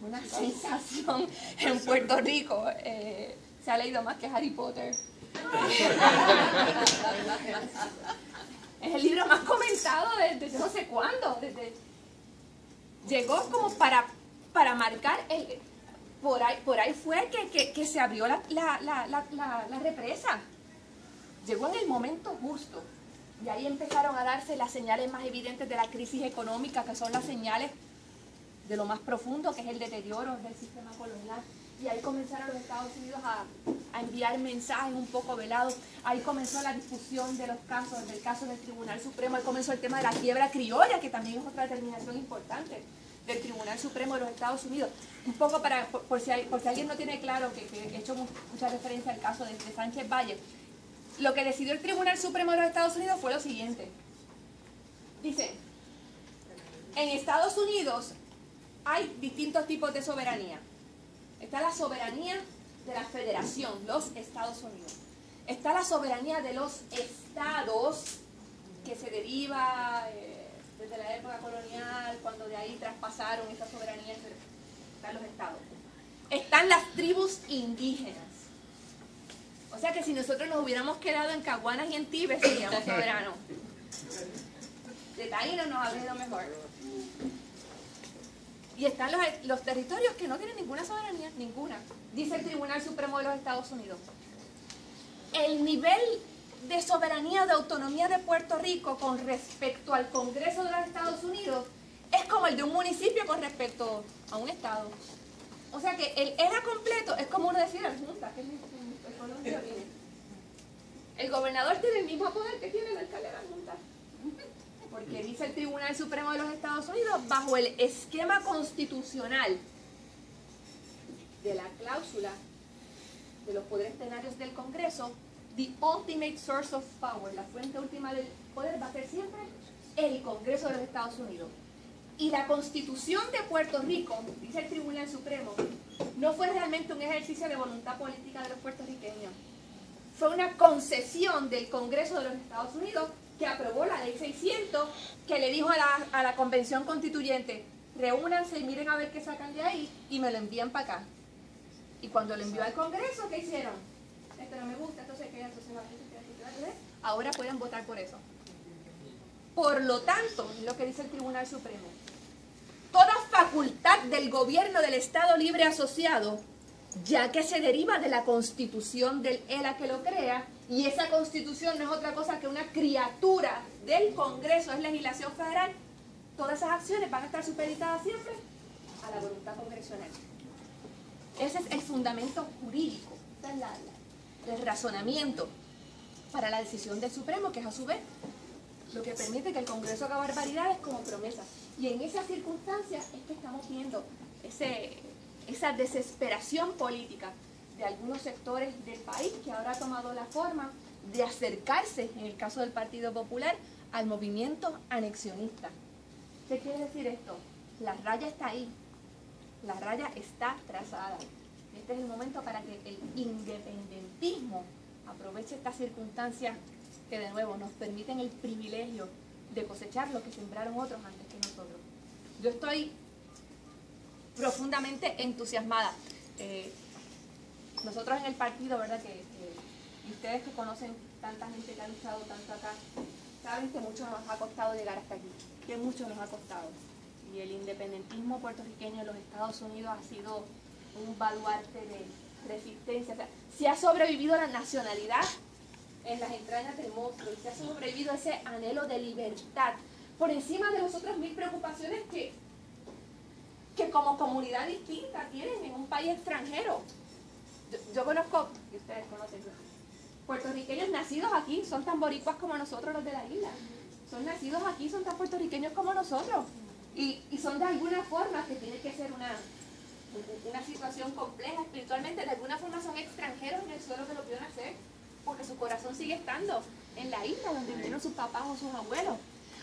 una sensación en Puerto Rico, se ha leído más que Harry Potter. Es el libro más comentado desde no sé cuándo. Llegó como para marcar por ahí fue que se abrió la represa. Llegó en el momento justo. Y ahí empezaron a darse las señales más evidentes de la crisis económica, que son las señales de lo más profundo, que es el deterioro del sistema colonial. Y ahí comenzaron los Estados Unidos a enviar mensajes un poco velados. Ahí comenzó la discusión de los casos, del caso del Tribunal Supremo. Ahí comenzó el tema de la quiebra criolla, que también es otra determinación importante del Tribunal Supremo de los Estados Unidos. Un poco por si alguien no tiene claro, que he hecho mucha referencia al caso de Sánchez Valle. Lo que decidió el Tribunal Supremo de los Estados Unidos fue lo siguiente. Dice, en Estados Unidos hay distintos tipos de soberanía. Está la soberanía de la federación, los Estados Unidos. Está la soberanía de los estados, que se deriva desde la época colonial, cuando de ahí traspasaron esa soberanía. Están los estados. Están las tribus indígenas. O sea que si nosotros nos hubiéramos quedado en Caguanas y en Tibet, seríamos soberanos. De taínos nos habría ido mejor. Y están los territorios que no tienen ninguna soberanía, ninguna, dice el Tribunal Supremo de los Estados Unidos. El nivel de soberanía o de autonomía de Puerto Rico con respecto al Congreso de los Estados Unidos es como el de un municipio con respecto a un estado. O sea que el ERA completo es como uno decir el Junta, que es el pueblo de origen. El gobernador tiene el mismo poder que tiene el alcalde de la Junta. Porque dice el Tribunal Supremo de los Estados Unidos, bajo el esquema constitucional de la cláusula de los poderes plenarios del Congreso, the ultimate source of power, la fuente última del poder, va a ser siempre el Congreso de los Estados Unidos. Y la Constitución de Puerto Rico, dice el Tribunal Supremo, no fue realmente un ejercicio de voluntad política de los puertorriqueños. Fue una concesión del Congreso de los Estados Unidos que aprobó la Ley 600, que le dijo a la Convención Constituyente, reúnanse y miren a ver qué sacan de ahí y me lo envían para acá. Y cuando lo envió al Congreso, ¿qué hicieron? Esto no me gusta, esto se queda, esto se va, ahora pueden votar por eso. Por lo tanto, es lo que dice el Tribunal Supremo, toda facultad del gobierno del Estado Libre Asociado, ya que se deriva de la Constitución del ELA que lo crea, y esa Constitución no es otra cosa que una criatura del Congreso, es legislación federal, todas esas acciones van a estar supeditadas siempre a la voluntad congresional. Ese es el fundamento jurídico, ese es el razonamiento para la decisión del Supremo, que es a su vez lo que permite que el Congreso haga barbaridades como promesa. Y en esas circunstancias es que estamos viendo esa desesperación política de algunos sectores del país que ahora ha tomado la forma de acercarse, en el caso del Partido Popular, al movimiento anexionista. ¿Qué quiere decir esto? La raya está ahí, la raya está trazada. Este es el momento para que el independentismo aproveche estas circunstancias que de nuevo nos permiten el privilegio de cosechar lo que sembraron otros antes que nosotros. Yo estoy profundamente entusiasmada. Nosotros en el partido, ¿verdad? Y ustedes que conocen tanta gente que ha luchado tanto acá, saben que mucho nos ha costado llegar hasta aquí, que mucho nos ha costado. Y el independentismo puertorriqueño en los Estados Unidos ha sido un baluarte de resistencia. O sea, se ha sobrevivido la nacionalidad en las entrañas del monstruo, y se ha sobrevivido ese anhelo de libertad por encima de las otras 1000 preocupaciones que como comunidad distinta tienen en un país extranjero. Yo conozco, y ustedes conocen, puertorriqueños nacidos aquí, son tan boricuas como nosotros los de la isla. Son nacidos aquí, son tan puertorriqueños como nosotros. Y son de alguna forma que tiene que ser una situación compleja espiritualmente, de alguna forma son extranjeros en el suelo que lo vio nacer, porque su corazón sigue estando en la isla donde vivieron sus papás o sus abuelos.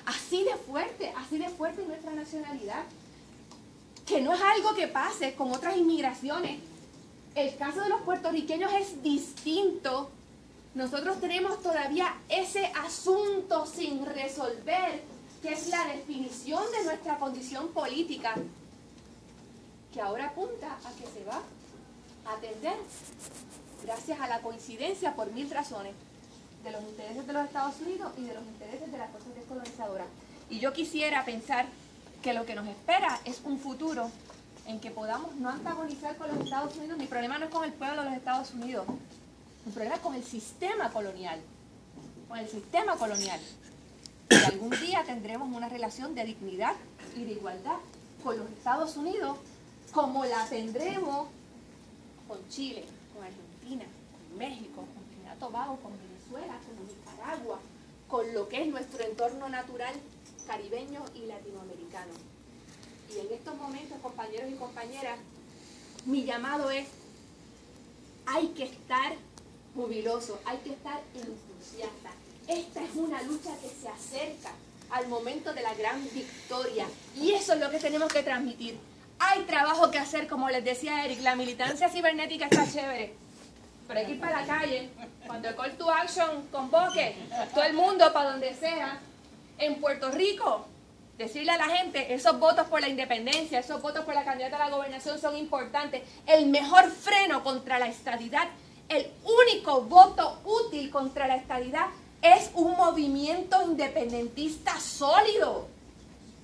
Así de fuerte es nuestra nacionalidad, que no es algo que pase con otras inmigraciones. El caso de los puertorriqueños es distinto. Nosotros tenemos todavía ese asunto sin resolver, que es la definición de nuestra condición política, que ahora apunta a que se va a atender, gracias a la coincidencia por 1000 razones, de los intereses de los Estados Unidos y de los intereses de las fuerzas descolonizadoras. Y yo quisiera pensar que lo que nos espera es un futuro en que podamos no antagonizar con los Estados Unidos. Mi problema no es con el pueblo de los Estados Unidos, mi problema es con el sistema colonial, Y algún día tendremos una relación de dignidad y de igualdad con los Estados Unidos, como la tendremos con Chile, con Argentina, con México, con Trinidad y Tobago, con Venezuela, con Nicaragua, con lo que es nuestro entorno natural caribeño y latinoamericano. Y en estos momentos, compañeros y compañeras, mi llamado es: hay que estar jubilosos, hay que estar entusiastas. Esta es una lucha que se acerca al momento de la gran victoria, y eso es lo que tenemos que transmitir. Hay trabajo que hacer, como les decía Eric, la militancia cibernética está chévere, pero hay que ir para la calle. Cuando el call to action convoque, todo el mundo para donde sea. En Puerto Rico, decirle a la gente, esos votos por la independencia, esos votos por la candidata a la gobernación son importantes. El mejor freno contra la estadidad, el único voto útil contra la estadidad, es un movimiento independentista sólido.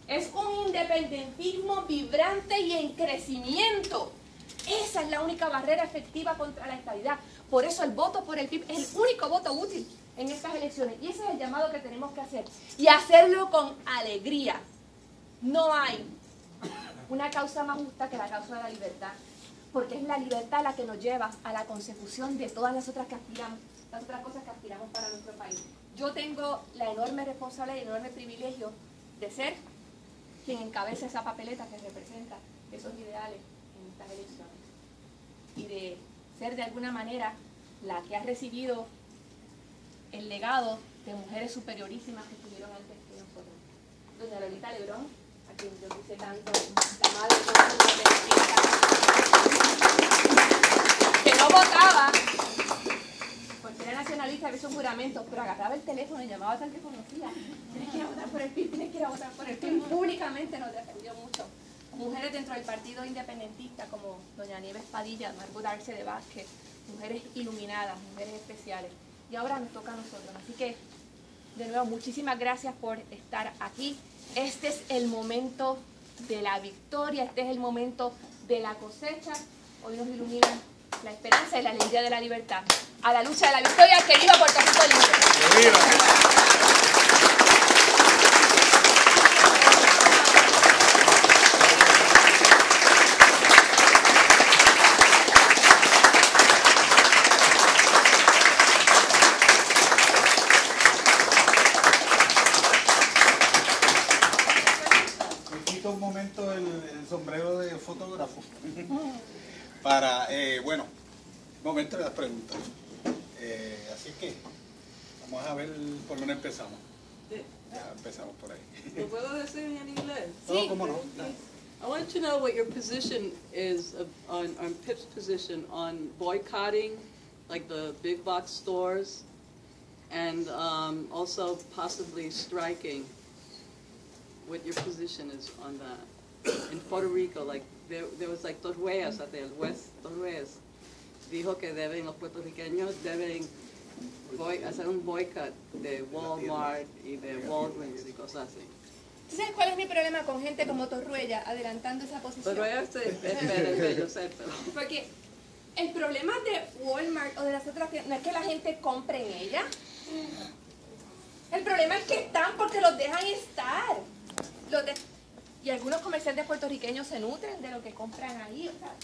Es un independentismo vibrante y en crecimiento. Esa es la única barrera efectiva contra la estadidad. Por eso el voto por el PIB es el único voto útil en estas elecciones. Y ese es el llamado que tenemos que hacer. Y hacerlo con alegría. No hay una causa más justa que la causa de la libertad. Porque es la libertad la que nos lleva a la consecución de todas las otras que aspiramos, las otras cosas que aspiramos para nuestro país. Yo tengo la enorme responsabilidad y el enorme privilegio de ser quien encabeza esa papeleta que representa esos ideales en estas elecciones. Y de ser de alguna manera la que ha recibido el legado de mujeres superiorísimas que estuvieron antes que nosotros. Doña Lolita Lebrón, a quien yo quise tanto, la madre de que no votaba porque era nacionalista, había un juramento, pero agarraba el teléfono y llamaba a tal que conocía. Tienes que ir a votar por el PIB, tienes que ir a votar por el PIB. Públicamente nos defendió mucho. Mujeres dentro del partido independentista como doña Nieves Padilla, Margot Arce de Vázquez, mujeres iluminadas, mujeres especiales. Y ahora nos toca a nosotros. Así que, de nuevo, muchísimas gracias por estar aquí. Este es el momento de la victoria, este es el momento de la cosecha. Hoy nos iluminan la esperanza y la alegría de la libertad. A la lucha de la victoria, querido Puerto Rico libre. Un momento el sombrero de fotógrafo para, bueno, momento de las preguntas. Así que vamos a ver por dónde empezamos. Ya empezamos por ahí. ¿Lo puedo decir en inglés? Sí, cómo no. I want to know what your position is on PIP's position on boycotting, like the big box stores, and also possibly striking. What your position is on that. In Puerto Rico, like there was like Torruellas at the West Torruellas dijo que los puertorriqueños deben hacer un boicot de Walmart y de Walgreens y cosas así. ¿Tú sabes cuál es mi problema con gente como Torruella adelantando esa posición? Torruella es yo sé, pero... Porque el problema de Walmart o de las otras no es que la gente compre en ella. El problema es que están porque los dejan estar. Y algunos comerciantes puertorriqueños se nutren de lo que compran ahí. O sea,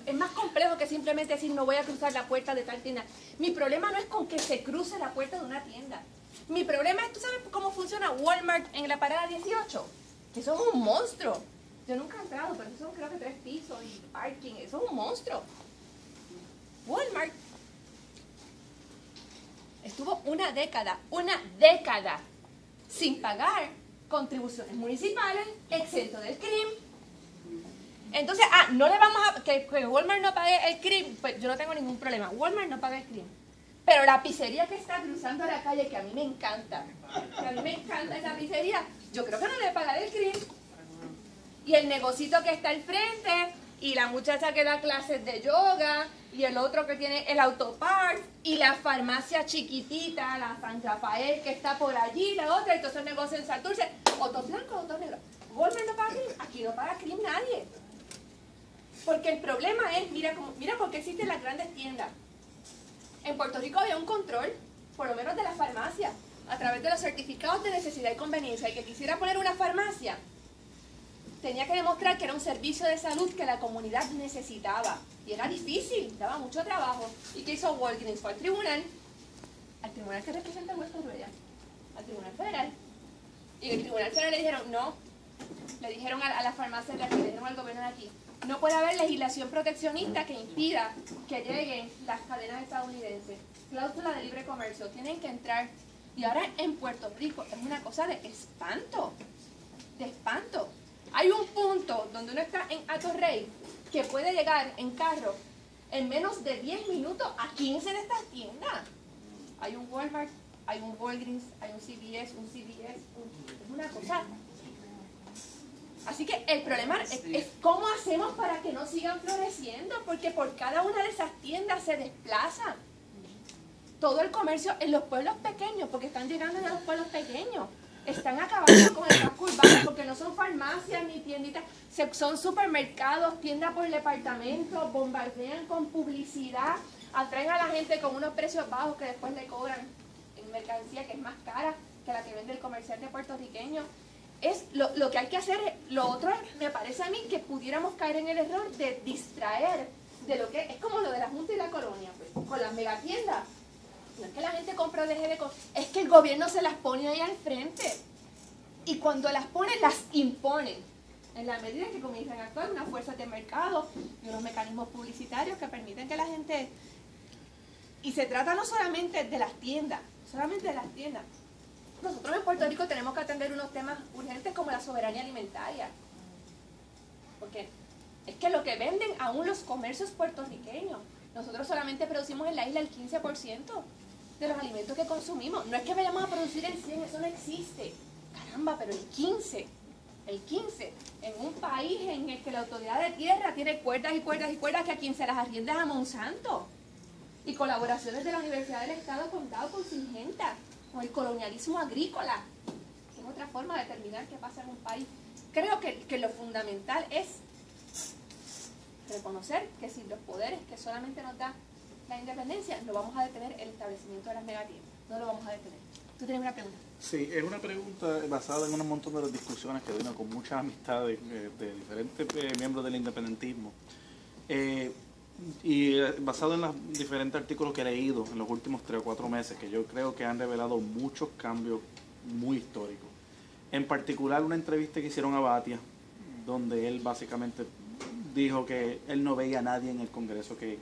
es más complejo que simplemente decir no voy a cruzar la puerta de tal tienda. Mi problema no es con que se cruce la puerta de una tienda. Mi problema es, ¿tú sabes cómo funciona Walmart en la parada 18? Que eso es un monstruo. Yo nunca he entrado, pero son creo que 3 pisos y parking. Eso es un monstruo. Walmart estuvo una década, sin pagar contribuciones municipales, exento del CRIM. Entonces, no le vamos a... Que Walmart no pague el CRIM, pues yo no tengo ningún problema. Walmart no paga el CRIM. Pero la pizzería que está cruzando la calle, que a mí me encanta, esa pizzería, yo creo que no le paga el CRIM. Y el negocito que está al frente, y la muchacha que da clases de yoga, y el otro que tiene el autopark, y la farmacia chiquitita, la San Rafael que está por allí, la otra, y todos esos negocios en Santurce, otros blancos, otros negros. Walmart no paga CRIM, aquí no paga CRIM nadie. Porque el problema es, mira por qué existen las grandes tiendas. En Puerto Rico había un control, por lo menos de la farmacia, a través de los certificados de necesidad y conveniencia. El que quisiera poner una farmacia tenía que demostrar que era un servicio de salud que la comunidad necesitaba. Y era difícil, daba mucho trabajo. ¿Y qué hizo Walgreens? Fue al tribunal que representa West Virginia, al tribunal federal. Y en el tribunal federal le dijeron, no, le dijeron a la farmacia de aquí, le dijeron al gobierno de aquí, no puede haber legislación proteccionista que impida que lleguen las cadenas estadounidenses. Cláusula de libre comercio, tienen que entrar. Y ahora en Puerto Rico es una cosa de espanto, Hay un punto donde uno está en Atorrey que puede llegar en carro en menos de 10 minutos a 15 de estas tiendas. Hay un Walmart, hay un Walgreens, hay un CVS, es una cosa. Así que el problema es cómo hacemos para que no sigan floreciendo, porque por cada una de esas tiendas se desplaza todo el comercio en los pueblos pequeños, porque están llegando a los pueblos pequeños. Están acabando con el casco urbano, porque no son farmacias ni tienditas, son supermercados, tiendas por departamento, bombardean con publicidad, atraen a la gente con unos precios bajos que después le cobran en mercancía que es más cara que la que vende el comerciante puertorriqueño. Es lo que hay que hacer. Lo otro, me parece a mí, que pudiéramos caer en el error de distraer de lo que es como lo de la Junta y la Colonia, pues, con las megatiendas. No es que la gente compra o deje de comprar, es que el gobierno se las pone ahí al frente. Y cuando las pone, las impone. En la medida que comienzan a actuar unas fuerzas de mercado y unos mecanismos publicitarios que permiten que la gente... Y se trata no solamente de las tiendas, Nosotros en Puerto Rico tenemos que atender unos temas urgentes como la soberanía alimentaria. Porque es que lo que venden aún los comercios puertorriqueños, nosotros solamente producimos en la isla el 15% de los alimentos que consumimos. No es que vayamos a producir el 100, eso no existe. Caramba, pero el 15, en un país en el que la autoridad de tierra tiene cuerdas y cuerdas y cuerdas que a quien se las arrienda es a Monsanto. Y colaboraciones de la Universidad del Estado Condado con Syngenta, con el colonialismo agrícola, que es otra forma de determinar qué pasa en un país. Creo que lo fundamental es reconocer que sin los poderes que solamente nos da la independencia, no vamos a detener el establecimiento de las megatiendas. No lo vamos a detener. ¿Tú tienes una pregunta? Sí, es una pregunta basada en un montón de las discusiones que vino con muchas amistades de diferentes miembros del independentismo. Y basado en los diferentes artículos que he leído en los últimos 3 o 4 meses, que yo creo que han revelado muchos cambios muy históricos. En particular, una entrevista que hicieron a Batia, donde él básicamente dijo que él no veía a nadie en el Congreso que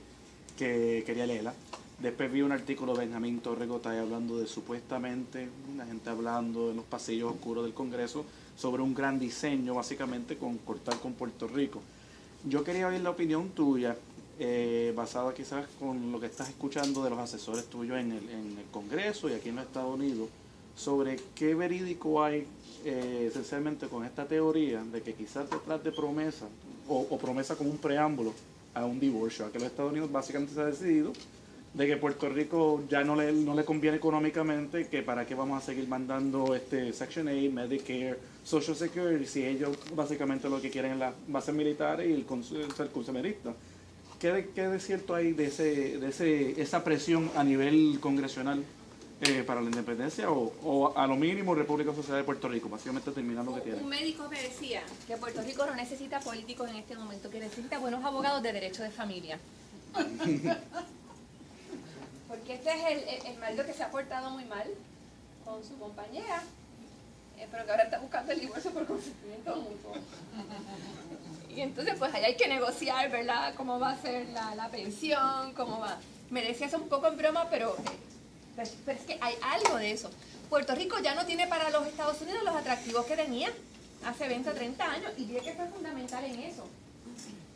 quería leerla. Después vi un artículo de Benjamín Torregotay hablando de supuestamente una gente hablando en los pasillos oscuros del Congreso sobre un gran diseño, básicamente con cortar con Puerto Rico. Yo quería oír la opinión tuya, basada quizás con lo que estás escuchando de los asesores tuyos en el Congreso y aquí en los Estados Unidos, sobre qué verídico hay esencialmente con esta teoría de que quizás detrás de promesa, o promesa como un preámbulo a un divorcio, a que los Estados Unidos básicamente se ha decidido de que Puerto Rico ya no le conviene económicamente, que para qué vamos a seguir mandando Section 8, Medicare, Social Security, si ellos básicamente lo que quieren es las bases militares y el consumerista. ¿Qué de cierto hay de esa presión a nivel congresional para la independencia o a lo mínimo República Social de Puerto Rico, básicamente terminando lo que tiene? Un médico me decía que Puerto Rico no necesita políticos en este momento, que necesita buenos abogados de derecho de familia. Porque este es el marido que se ha portado muy mal con su compañera. pero que ahora está buscando el divorcio por consentimiento mutuo. Y entonces pues ahí hay que negociar, ¿verdad? Cómo va a ser la pensión, cómo va. Me decía eso un poco en broma, pero es que hay algo de eso. Puerto Rico ya no tiene para los Estados Unidos los atractivos que tenía hace 20 o 30 años, y vi que fue fundamental en eso.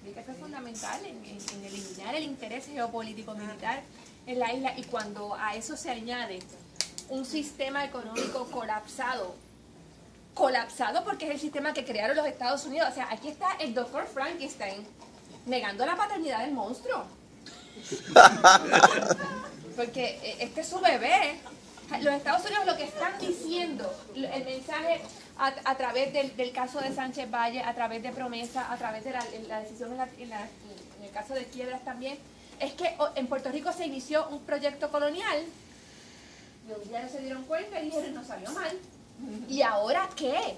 Vi que fue fundamental en eliminar el interés geopolítico militar en la isla, y cuando a eso se añade un sistema económico colapsado porque es el sistema que crearon los Estados Unidos. O sea, aquí está el doctor Frankenstein negando la paternidad del monstruo. Porque este es su bebé. Los Estados Unidos lo que están diciendo, el mensaje a través del caso de Sánchez Valle, a través de Promesa, a través de la decisión en el caso de Quiebras también, es que en Puerto Rico se inició un proyecto colonial y un día no se dieron cuenta y dijeron, no salió mal. ¿Y ahora qué?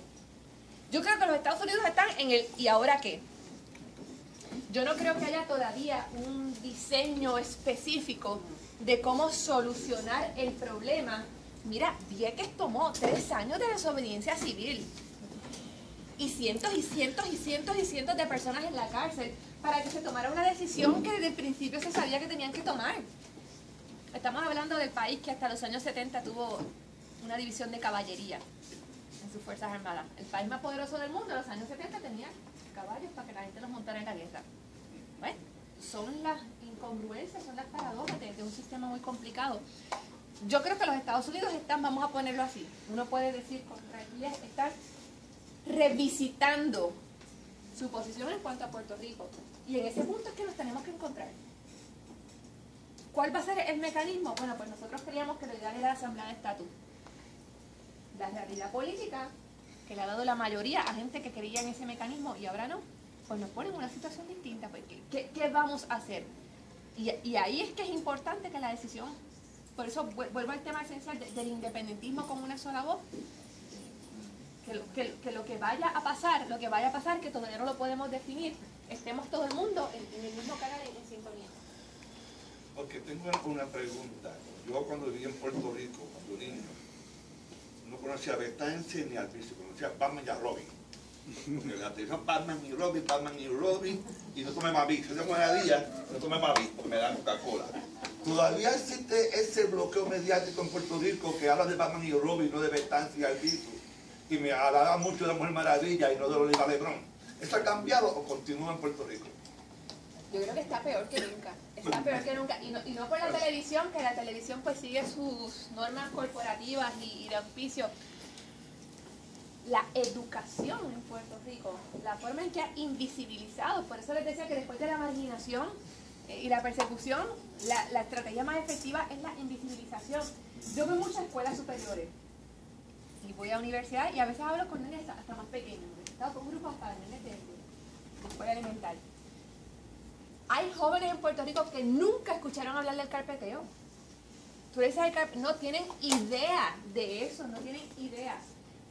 Yo creo que los Estados Unidos están en el ¿y ahora qué? Yo no creo que haya todavía un diseño específico de cómo solucionar el problema. Mira, Vieques tomó 3 años de desobediencia civil y cientos y cientos y cientos y cientos de personas en la cárcel para que se tomara una decisión que desde el principio se sabía que tenían que tomar. Estamos hablando del país que hasta los años 70 tuvo una división de caballería en sus Fuerzas Armadas. El país más poderoso del mundo en los años 70 tenía caballos para que la gente los montara en la guerra. Bueno, son las incongruencias, son las paradojas de un sistema muy complicado. Yo creo que los Estados Unidos están, vamos a ponerlo así, uno puede decir con tranquilidad, están revisitando su posición en cuanto a Puerto Rico. Y en ese punto es que nos tenemos que encontrar. ¿Cuál va a ser el mecanismo? Bueno, pues nosotros creíamos que lo ideal era la Asamblea de Estatus. La realidad política, que le ha dado la mayoría a gente que creía en ese mecanismo y ahora no, pues nos pone en una situación distinta. Pues, ¿qué vamos a hacer? Y ahí es que es importante que la decisión, por eso vuelvo al tema esencial del independentismo con una sola voz, que lo que vaya a pasar, que todavía no lo podemos definir, estemos todo el mundo en el mismo canal, en sintonía. Ok, tengo una pregunta. Yo cuando viví en Puerto Rico, cuando niño, no conocía a Betance ni al Vicio, conocía a Batman y a Robin. Porque la televisión Batman y Robin, y no tomé más Vicio. Yo tengo una día, no tomé más Vicio, porque me da Coca-Cola. Todavía existe ese bloqueo mediático en Puerto Rico que habla de Batman y Robin, no de Betance y al Vicio. Y me hablaba mucho de Mujer Maravilla y no de Oliva Lebrón. ¿Eso ha cambiado o continúa en Puerto Rico? Yo creo que está peor que nunca. Está peor que nunca. Y no por la televisión, que la televisión pues sigue sus normas corporativas y de auspicio. La educación en Puerto Rico, la forma en que ha invisibilizado, por eso les decía que después de la marginación y la persecución, la estrategia más efectiva es la invisibilización. Yo veo muchas escuelas superiores y voy a universidad y a veces hablo con nenes hasta más pequeños. He estado con grupos para nenes de escuela elemental. Hay jóvenes en Puerto Rico que nunca escucharon hablar del carpeteo. Tú le dices al carpeteo, no tienen idea de eso, no tienen idea.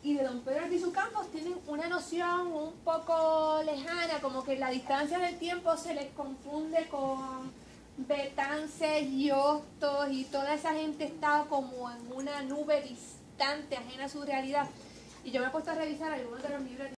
Y de don Pedro Albizu Campos tienen una noción un poco lejana, como que la distancia del tiempo se les confunde con Betance y Hostos, y toda esa gente está como en una nube distante, ajena a su realidad. Y yo me he puesto a revisar algunos de los libros